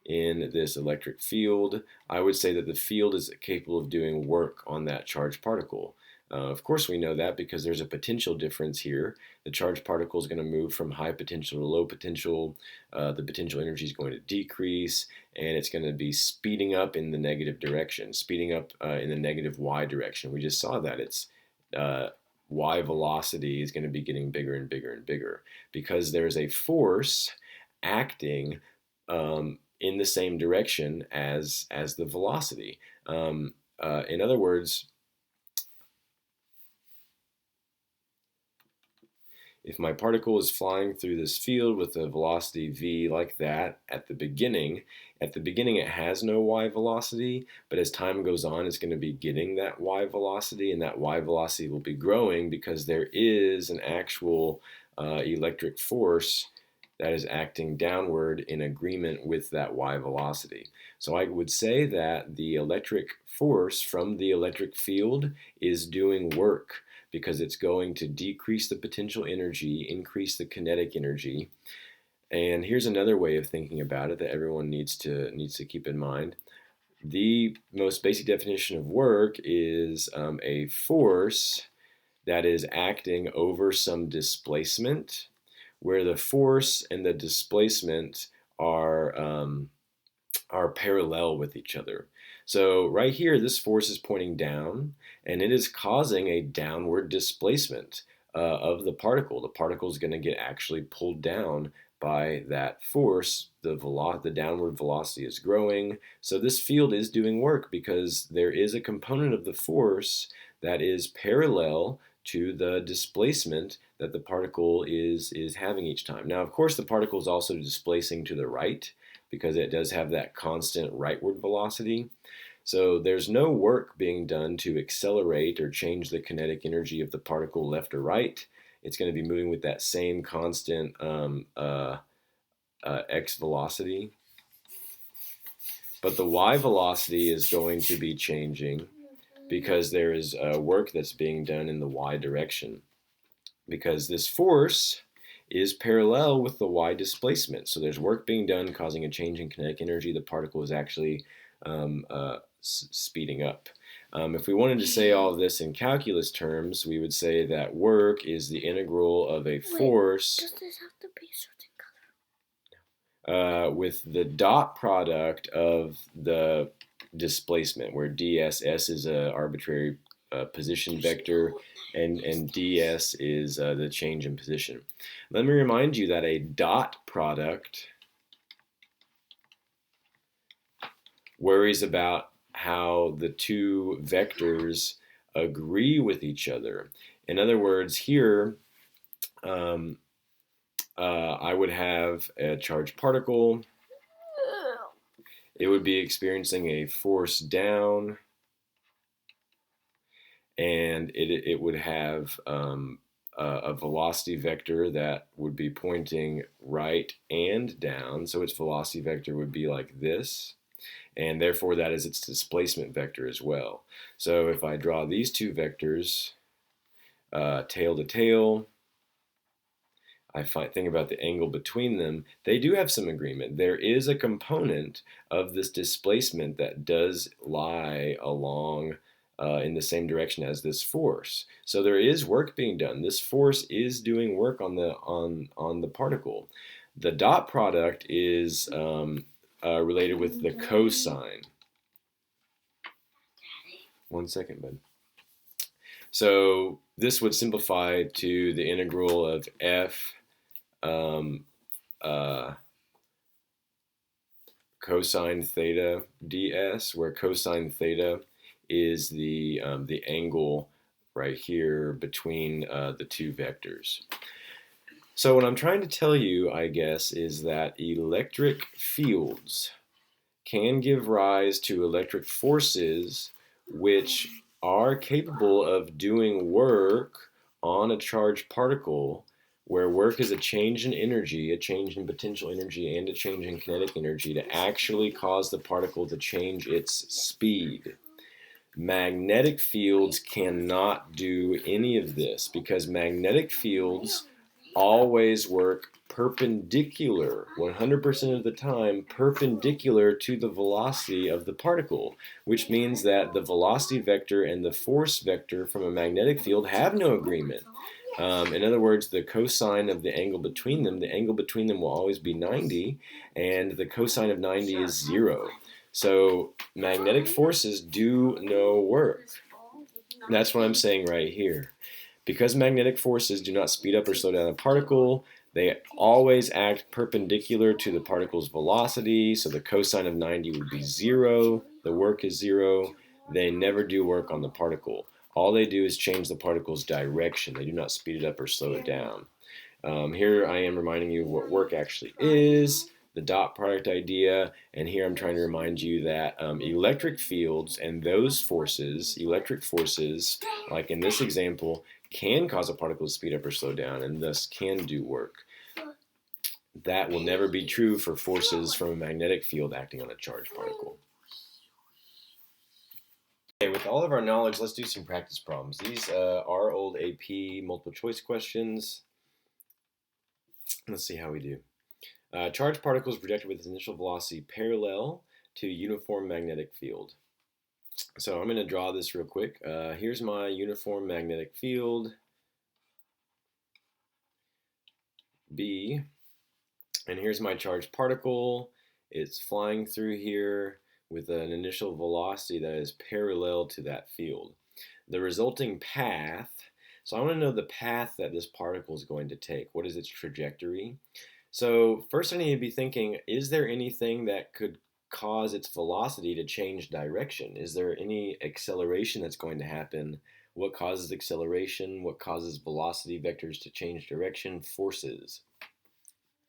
in this electric field. I would say that the field is capable of doing work on that charged particle. Of course, we know that because there's a potential difference here. The charged particle is going to move from high potential to low potential. The potential energy is going to decrease, and it's going to be speeding up in the negative direction, speeding up in the negative y direction. We just saw that. It's y velocity is going to be getting bigger and bigger and bigger because there's a force acting in the same direction as the velocity. In other words, if my particle is flying through this field with a velocity v like that at the beginning it has no y velocity, but as time goes on it's going to be getting that y velocity, and that y velocity will be growing because there is an actual electric force that is acting downward in agreement with that y velocity. So I would say that the electric force from the electric field is doing work because it's going to decrease the potential energy, increase the kinetic energy. And here's another way of thinking about it that everyone needs to keep in mind. The most basic definition of work is a force that is acting over some displacement, where the force and the displacement are parallel with each other. So right here, this force is pointing down, and it is causing a downward displacement of the particle. The particle is going to get actually pulled down by that force. The downward velocity is growing. So this field is doing work because there is a component of the force that is parallel to the displacement that the particle is having each time. Now, of course, the particle is also displacing to the right because it does have that constant rightward velocity. So there's no work being done to accelerate or change the kinetic energy of the particle left or right. It's going to be moving with that same constant x velocity. But the y velocity is going to be changing because there is work that's being done in the y direction. Because this force is parallel with the y displacement. So there's work being done causing a change in kinetic energy. The particle is actually speeding up. If we wanted to say all of this in calculus terms, we would say that work is the integral of a force. Does this have to be a certain color? With the dot product of the displacement, where ds is an arbitrary position vector, and ds is the change in position. Let me remind you that a dot product worries about how the two vectors agree with each other. In other words, here I would have a charged particle. It would be experiencing a force down, and it would have a velocity vector that would be pointing right and down. So its velocity vector would be like this, and therefore that is its displacement vector as well. So if I draw these two vectors, tail to tail, I think about the angle between them, they do have some agreement. There is a component of this displacement that does lie along in the same direction as this force. So there is work being done. This force is doing work on the particle. The dot product is related with the cosine. One second, bud. So this would simplify to the integral of f cosine theta ds, where cosine theta is the angle right here between the two vectors. So what I'm trying to tell you, I guess, is that electric fields can give rise to electric forces which are capable of doing work on a charged particle, where work is a change in energy, a change in potential energy, and a change in kinetic energy to actually cause the particle to change its speed. Magnetic fields cannot do any of this because magnetic fields always work perpendicular, 100% of the time, perpendicular to the velocity of the particle, which means that the velocity vector and the force vector from a magnetic field have no agreement. In other words, the cosine of the angle between them, will always be 90, and the cosine of 90 is 0. So magnetic forces do no work. That's what I'm saying right here. Because magnetic forces do not speed up or slow down a particle, they always act perpendicular to the particle's velocity, so the cosine of 90 would be 0, the work is 0. They never do work on the particle. All they do is change the particle's direction. They do not speed it up or slow it down. Here I am reminding you what work actually is, the dot product idea, and here I'm trying to remind you that electric fields and those forces, electric forces, like in this example, can cause a particle to speed up or slow down and thus can do work. That will never be true for forces from a magnetic field acting on a charged particle. Okay, with all of our knowledge, let's do some practice problems. These are old AP multiple choice questions. Let's see how we do. Charged particles projected with its initial velocity parallel to a uniform magnetic field. So I'm going to draw this real quick. Here's my uniform magnetic field, B, and here's my charged particle. It's flying through here with an initial velocity that is parallel to that field. The resulting path, so I want to know the path that this particle is going to take. What is its trajectory? So first I need to be thinking, is there anything that could cause its velocity to change direction? Is there any acceleration that's going to happen? What causes acceleration? What causes velocity vectors to change direction? Forces.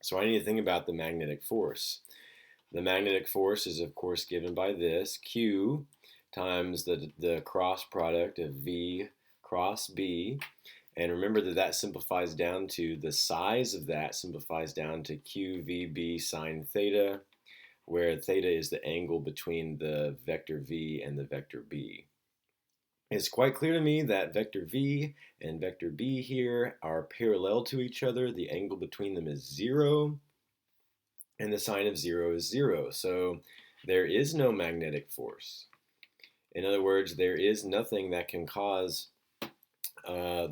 So I need to think about the magnetic force. The magnetic force is of course given by this, Q times the cross product of V cross B. And remember that simplifies down to the size of that simplifies down to QVB sine theta, where theta is the angle between the vector V and the vector B. It's quite clear to me that vector V and vector B here are parallel to each other. The angle between them is 0, and the sine of 0 is 0. So there is no magnetic force. In other words, there is nothing that can cause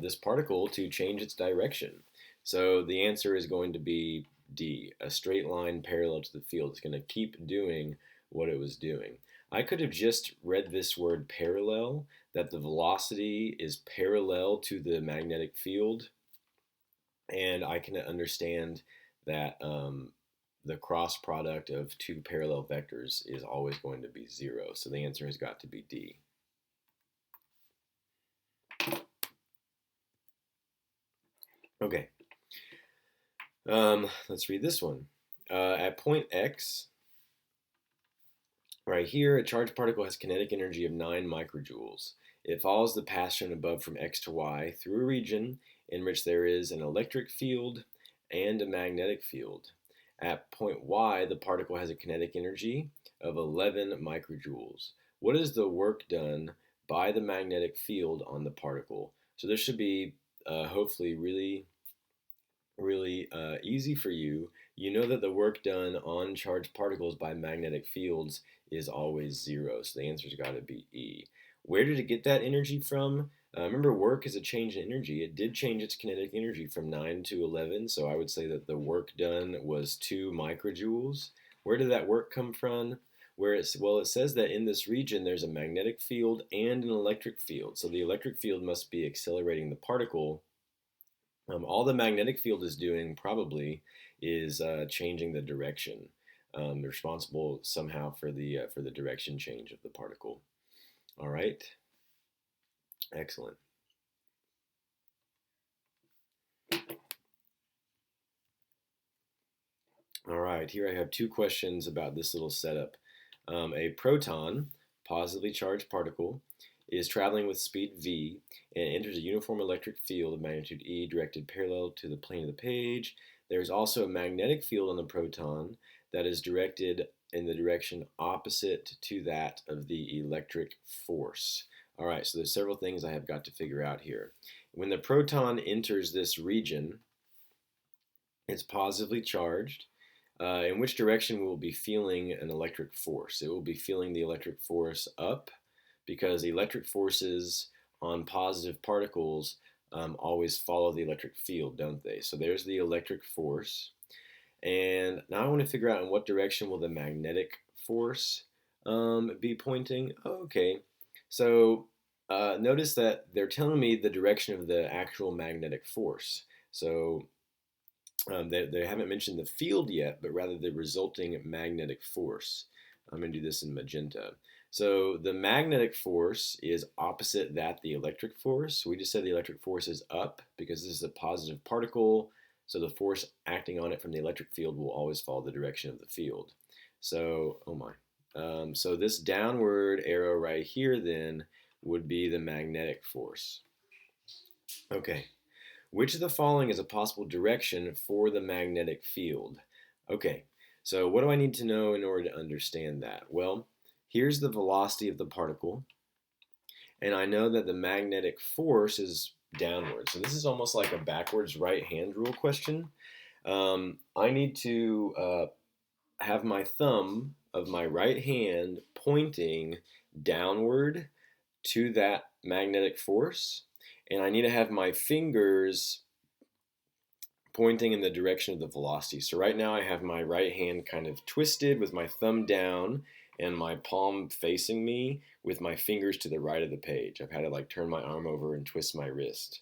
this particle to change its direction. So the answer is going to be D, a straight line parallel to the field. It's going to keep doing what it was doing. I could have just read this word parallel, that the velocity is parallel to the magnetic field, and I can understand that the cross product of two parallel vectors is always going to be 0. So the answer has got to be D. Okay, let's read this one. At point X, right here, a charged particle has kinetic energy of 9 microjoules. It follows the path shown above from X to Y through a region in which there is an electric field and a magnetic field. At point Y, the particle has a kinetic energy of 11 microjoules. What is the work done by the magnetic field on the particle? So this should be hopefully really easy for you. You know that the work done on charged particles by magnetic fields is always 0, so the answer's got to be E. Where did it get that energy from? Remember, work is a change in energy. It did change its kinetic energy from 9 to 11, so I would say that the work done was 2 microjoules. Where did that work come from? Well, it says that in this region there's a magnetic field and an electric field, so the electric field must be accelerating the particle. All the magnetic field is doing probably is changing the direction. They're responsible somehow for the direction change of the particle. All right, excellent. All right, here I have 2 questions about this little setup. A proton, positively charged particle, is traveling with speed v and enters a uniform electric field of magnitude E directed parallel to the plane of the page. There's also a magnetic field on the proton that is directed in the direction opposite to that of the electric force. All right, so there's several things I have got to figure out here. When the proton enters this region, It's positively charged. In which direction will it be feeling an electric force? It will be feeling the electric force up because electric forces on positive particles always follow the electric field, don't they? So there's the electric force. And now I want to figure out in what direction will the magnetic force be pointing. Okay, so notice that they're telling me the direction of the actual magnetic force. So they haven't mentioned the field yet, but rather the resulting magnetic force. I'm going to do this in magenta. So the magnetic force is opposite that the electric force. We just said the electric force is up because this is a positive particle. So the force acting on it from the electric field will always follow the direction of the field. So, oh my. So this downward arrow right here then would be the magnetic force. Okay. Which of the following is a possible direction for the magnetic field? Okay, so what do I need to know in order to understand that? Well, here's the velocity of the particle, and I know that the magnetic force is downward. So this is almost like a backwards right hand rule question. I need to have my thumb of my right hand pointing downward to that magnetic force, and I need to have my fingers pointing in the direction of the velocity. So right now I have my right hand kind of twisted with my thumb down and my palm facing me with my fingers to the right of the page. I've had to like turn my arm over and twist my wrist.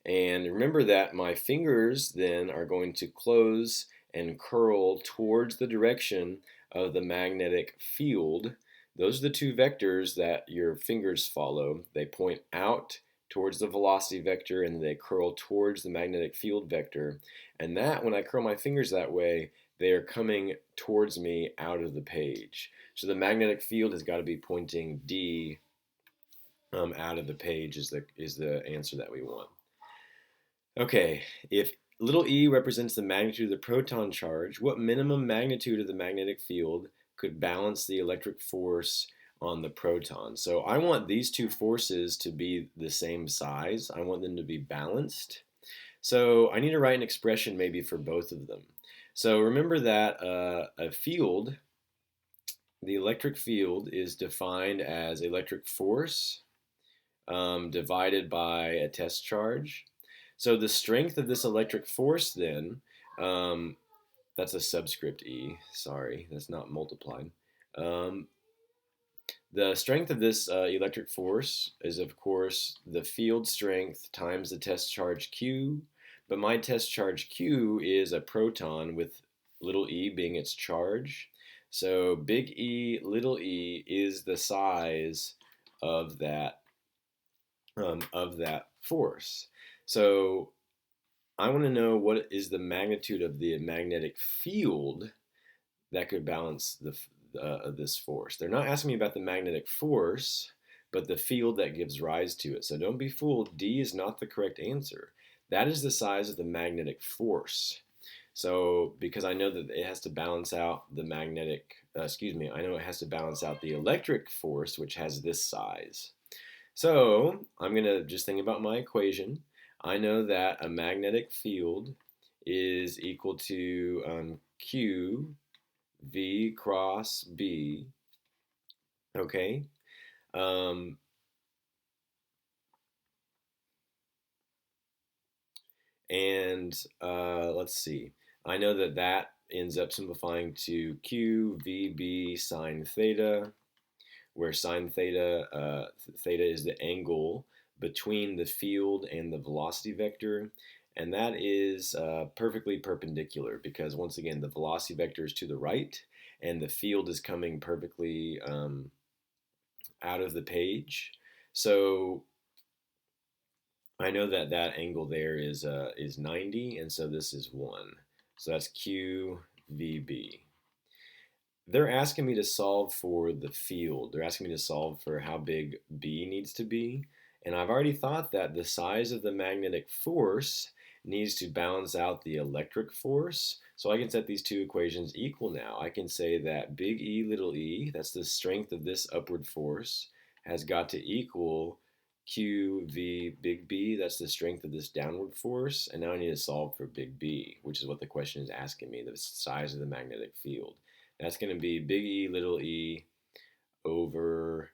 And remember that my fingers then are going to close and curl towards the direction of the magnetic field. Those are the two vectors that your fingers follow. They point out towards the velocity vector and they curl towards the magnetic field vector. And that, when I curl my fingers that way, they are coming towards me out of the page. So the magnetic field has got to be pointing D out of the page is the answer that we want. Okay, if little e represents the magnitude of the proton charge, what minimum magnitude of the magnetic field could balance the electric force on the proton? So I want these two forces to be the same size. I want them to be balanced. So I need to write an expression maybe for both of them. So remember that a field, the electric field, is defined as electric force divided by a test charge. So the strength of this electric force then, that's a subscript E, sorry, that's not multiplied. The strength of this electric force is, of course, the field strength times the test charge Q, but my test charge Q is a proton with little e being its charge. So big E, little e is the size of that force. So I want to know what is the magnitude of the magnetic field that could balance this force. They're not asking me about the magnetic force, but the field that gives rise to it. So don't be fooled. D is not the correct answer. That is the size of the magnetic force. So because I know that it has to balance out the magnetic, I know it has to balance out the electric force, which has this size. So I'm going to just think about my equation. I know that a magnetic field is equal to Q V cross B. Okay. Let's see. I know that that ends up simplifying to Q V B sine theta, where sine theta, theta is the angle between the field and the velocity vector. And that is perfectly perpendicular because, once again, the velocity vector is to the right and the field is coming perfectly out of the page. So I know that that angle there is 90, and so this is 1. So that's QVB. They're asking me to solve for the field. They're asking me to solve for how big B needs to be. And I've already thought that the size of the magnetic force needs to balance out the electric force. So I can set these two equations equal now. I can say that big E, little e, that's the strength of this upward force, has got to equal Q, V, big B, that's the strength of this downward force. And now I need to solve for big B, which is what the question is asking me, the size of the magnetic field. That's going to be big E, little e over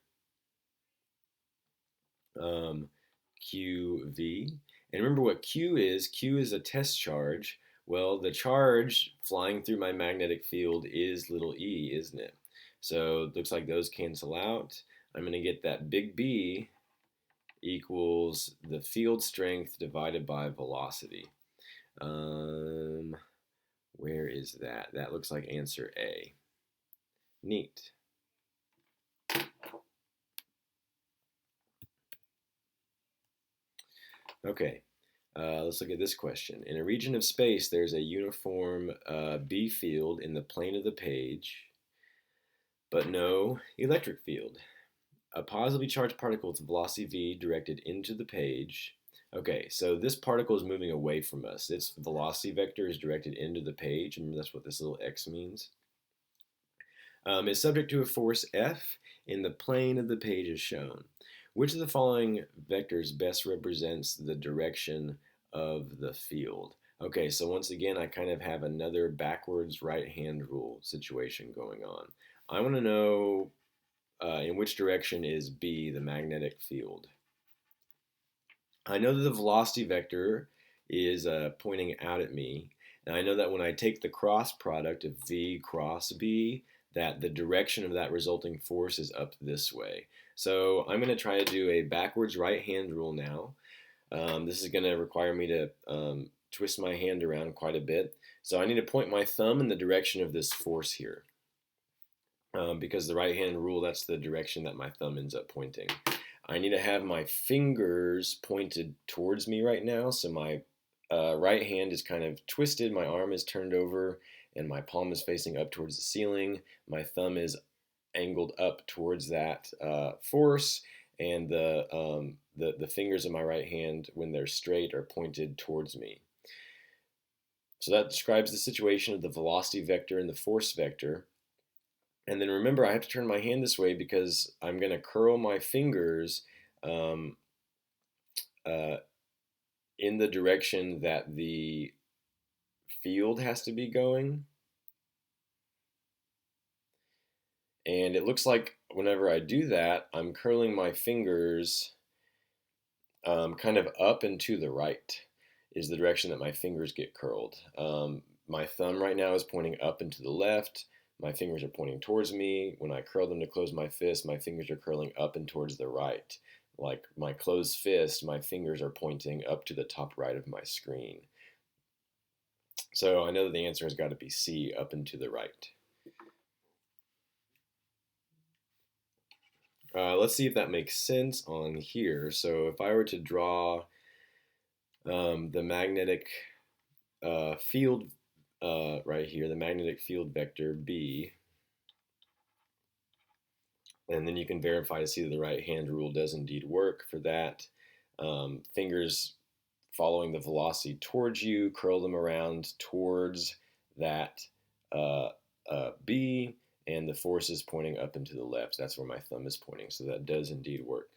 QV. And remember what Q is. Q is a test charge. Well, the charge flying through my magnetic field is little e, isn't it? So it looks like those cancel out. I'm going to get that big B equals the field strength divided by velocity. Where is that? That looks like answer A. Neat. Okay, let's look at this question. In a region of space, there's a uniform B field in the plane of the page, but no electric field. A positively charged particle with velocity v directed into the page. Okay, so this particle is moving away from us. Its velocity vector is directed into the page. Remember, that's what this little x means. Is subject to a force F in the plane of the page as shown. Which of the following vectors best represents the direction of the field? Okay, so once again, I kind of have another backwards right-hand rule situation going on. I want to know in which direction is B, the magnetic field. I know that the velocity vector is pointing out at me, and I know that when I take the cross product of V cross B, that the direction of that resulting force is up this way. So I'm going to try to do a backwards right-hand rule now. This is going to require me to twist my hand around quite a bit. So I need to point my thumb in the direction of this force here. Because the right-hand rule, that's the direction that my thumb ends up pointing. I need to have my fingers pointed towards me right now. So my right hand is kind of twisted, my arm is turned over, and my palm is facing up towards the ceiling. My thumb is angled up towards that force, and the fingers of my right hand, when they're straight, are pointed towards me. So that describes the situation of the velocity vector and the force vector. And then remember, I have to turn my hand this way because I'm going to curl my fingers in the direction that the field has to be going. And it looks like whenever I do that, I'm curling my fingers kind of up and to the right is the direction that my fingers get curled. My thumb right now is pointing up and to the left. My fingers are pointing towards me. When I curl them to close my fist, my fingers are curling up and towards the right. Like my closed fist, my fingers are pointing up to the top right of my screen. So I know that the answer has got to be C, up and to the right. Let's see if that makes sense on here. So if I were to draw the magnetic field right here, the magnetic field vector B, and then you can verify to see that the right-hand rule does indeed work for that. Fingers following the velocity towards you, curl them around towards that B, and the force is pointing up and to the left. That's where my thumb is pointing, so that does indeed work.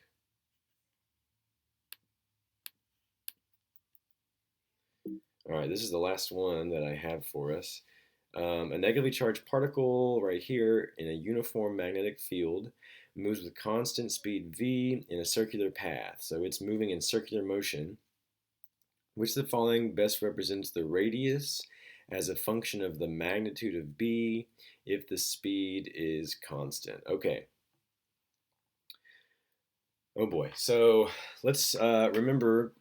All right, this is the last one that I have for us. A negatively charged particle right here in a uniform magnetic field moves with constant speed v in a circular path. So it's moving in circular motion. Which of the following best represents the radius as a function of the magnitude of b if the speed is constant? Okay. Oh boy. So let's remember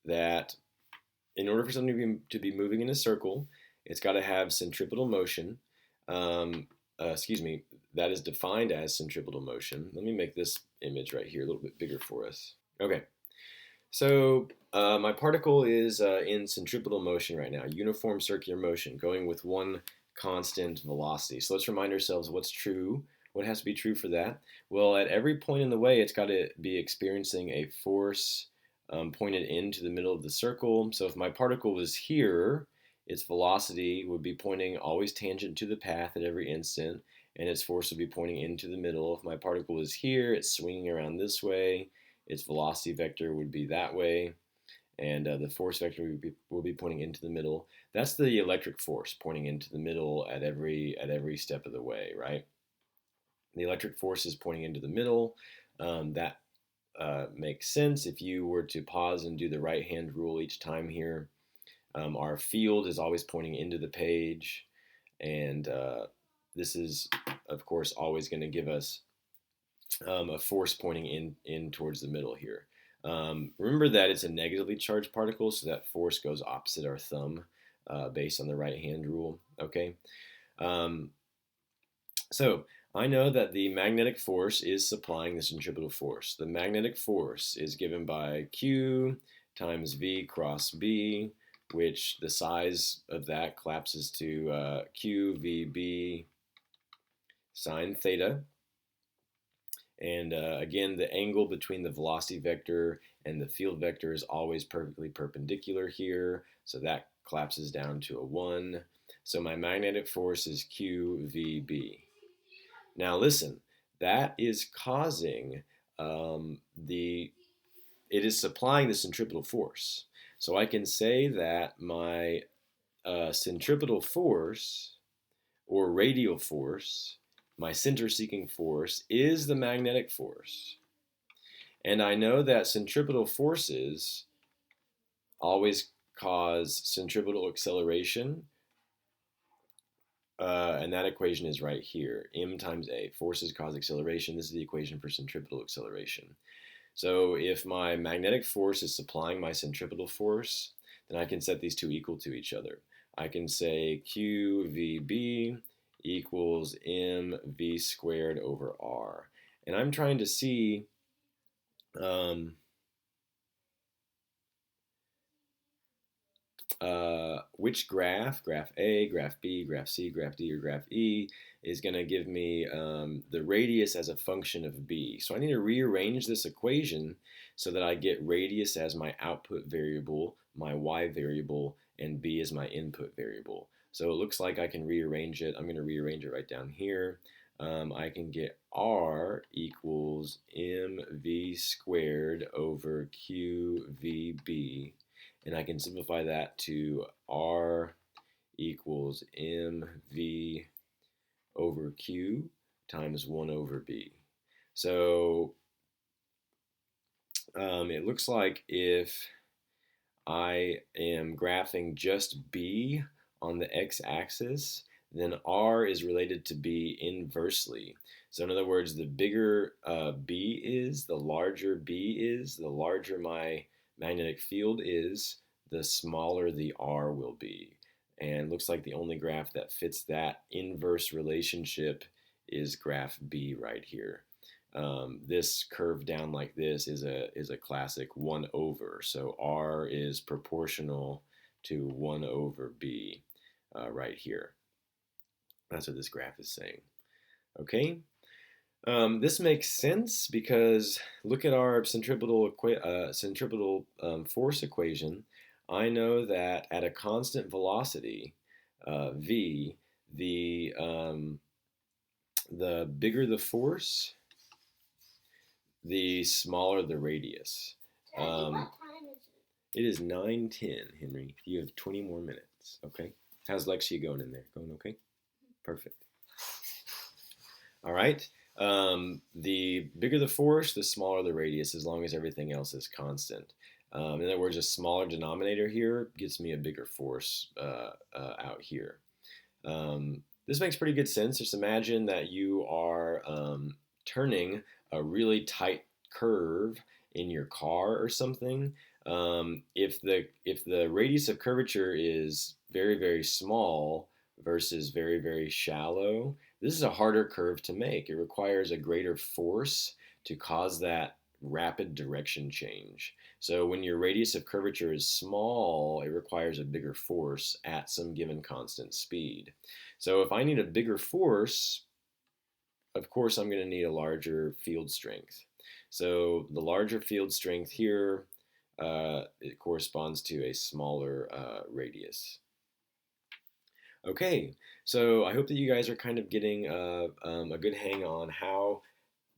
that in order for something to be moving in a circle, it's got to have centripetal motion. That is defined as centripetal motion. Let me make this image right here a little bit bigger for us. Okay, so my particle is in centripetal motion right now, uniform circular motion, going with one constant velocity. So let's remind ourselves what's true. What has to be true for that? Well, at every point in the way, it's got to be experiencing a force pointed into the middle of the circle. So if my particle was here, its velocity would be pointing always tangent to the path at every instant, and its force will be pointing into the middle. If my particle is here, it's swinging around this way. Its velocity vector would be that way, and the force vector will be pointing into the middle. That's the electric force pointing into the middle at every step of the way, right? The electric force is pointing into the middle. That makes sense. If you were to pause and do the right-hand rule each time here, our field is always pointing into the page, and this is, of course, always going to give us a force pointing in towards the middle here. Remember that it's a negatively charged particle, so that force goes opposite our thumb based on the right-hand rule, okay? So I know that the magnetic force is supplying the centripetal force. The magnetic force is given by Q times V cross B, which the size of that collapses to QVB sine theta. And again, the angle between the velocity vector and the field vector is always perfectly perpendicular here, so that collapses down to a 1. So my magnetic force is QVB. Now listen, that is causing it is supplying the centripetal force. So I can say that my centripetal force or radial force, my center-seeking force, is the magnetic force. And I know that centripetal forces always cause centripetal acceleration, and that equation is right here. M times A. Forces cause acceleration. This is the equation for centripetal acceleration. So if my magnetic force is supplying my centripetal force, then I can set these two equal to each other. I can say QVB equals mv squared over r. And I'm trying to see which graph A, graph B, graph C, graph D, or graph E, is going to give me the radius as a function of B. So I need to rearrange this equation so that I get radius as my output variable, my Y variable, and B as my input variable. So it looks like I can rearrange it. I'm going to rearrange it right down here. I can get R equals mv squared over QVB. And I can simplify that to R equals mv over q times 1 over b. So it looks like if I am graphing just b on the x-axis, then r is related to b inversely. So in other words, the bigger b is, the larger b is, the larger my magnetic field is, the smaller the r will be. And it looks like the only graph that fits that inverse relationship is graph B right here. This curve down like this is a classic 1 over. So r is proportional to 1 over b right here. That's what this graph is saying. Okay. This makes sense because look at our centripetal force equation. I know that at a constant velocity, v, the bigger the force, the smaller the radius. Daddy, what time is it? It is 9:10, Henry. You have 20 more minutes. Okay. How's Lexia going in there? Going okay? Perfect. All right. The bigger the force, the smaller the radius, as long as everything else is constant. In other words, a smaller denominator here gets me a bigger force out here. This makes pretty good sense. Just imagine that you are turning a really tight curve in your car or something. If the radius of curvature is very, very small versus very, very shallow, this is a harder curve to make. It requires a greater force to cause that rapid direction change. So when your radius of curvature is small, it requires a bigger force at some given constant speed. So if I need a bigger force, of course I'm going to need a larger field strength. So the larger field strength here, it corresponds to a smaller radius. Okay, so I hope that you guys are kind of getting a good hang on how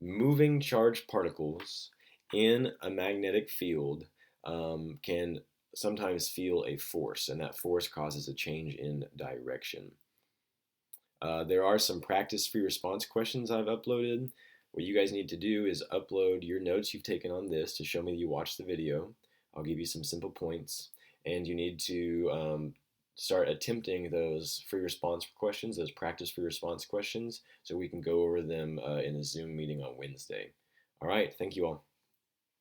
moving charged particles in a magnetic field can sometimes feel a force, and that force causes a change in direction. There are some practice free response questions I've uploaded. What you guys need to do is upload your notes you've taken on this to show me that you watched the video. I'll give you some simple points, and you need to start attempting those free response questions, those practice free response questions, so we can go over them in a Zoom meeting on Wednesday. All right, thank you all.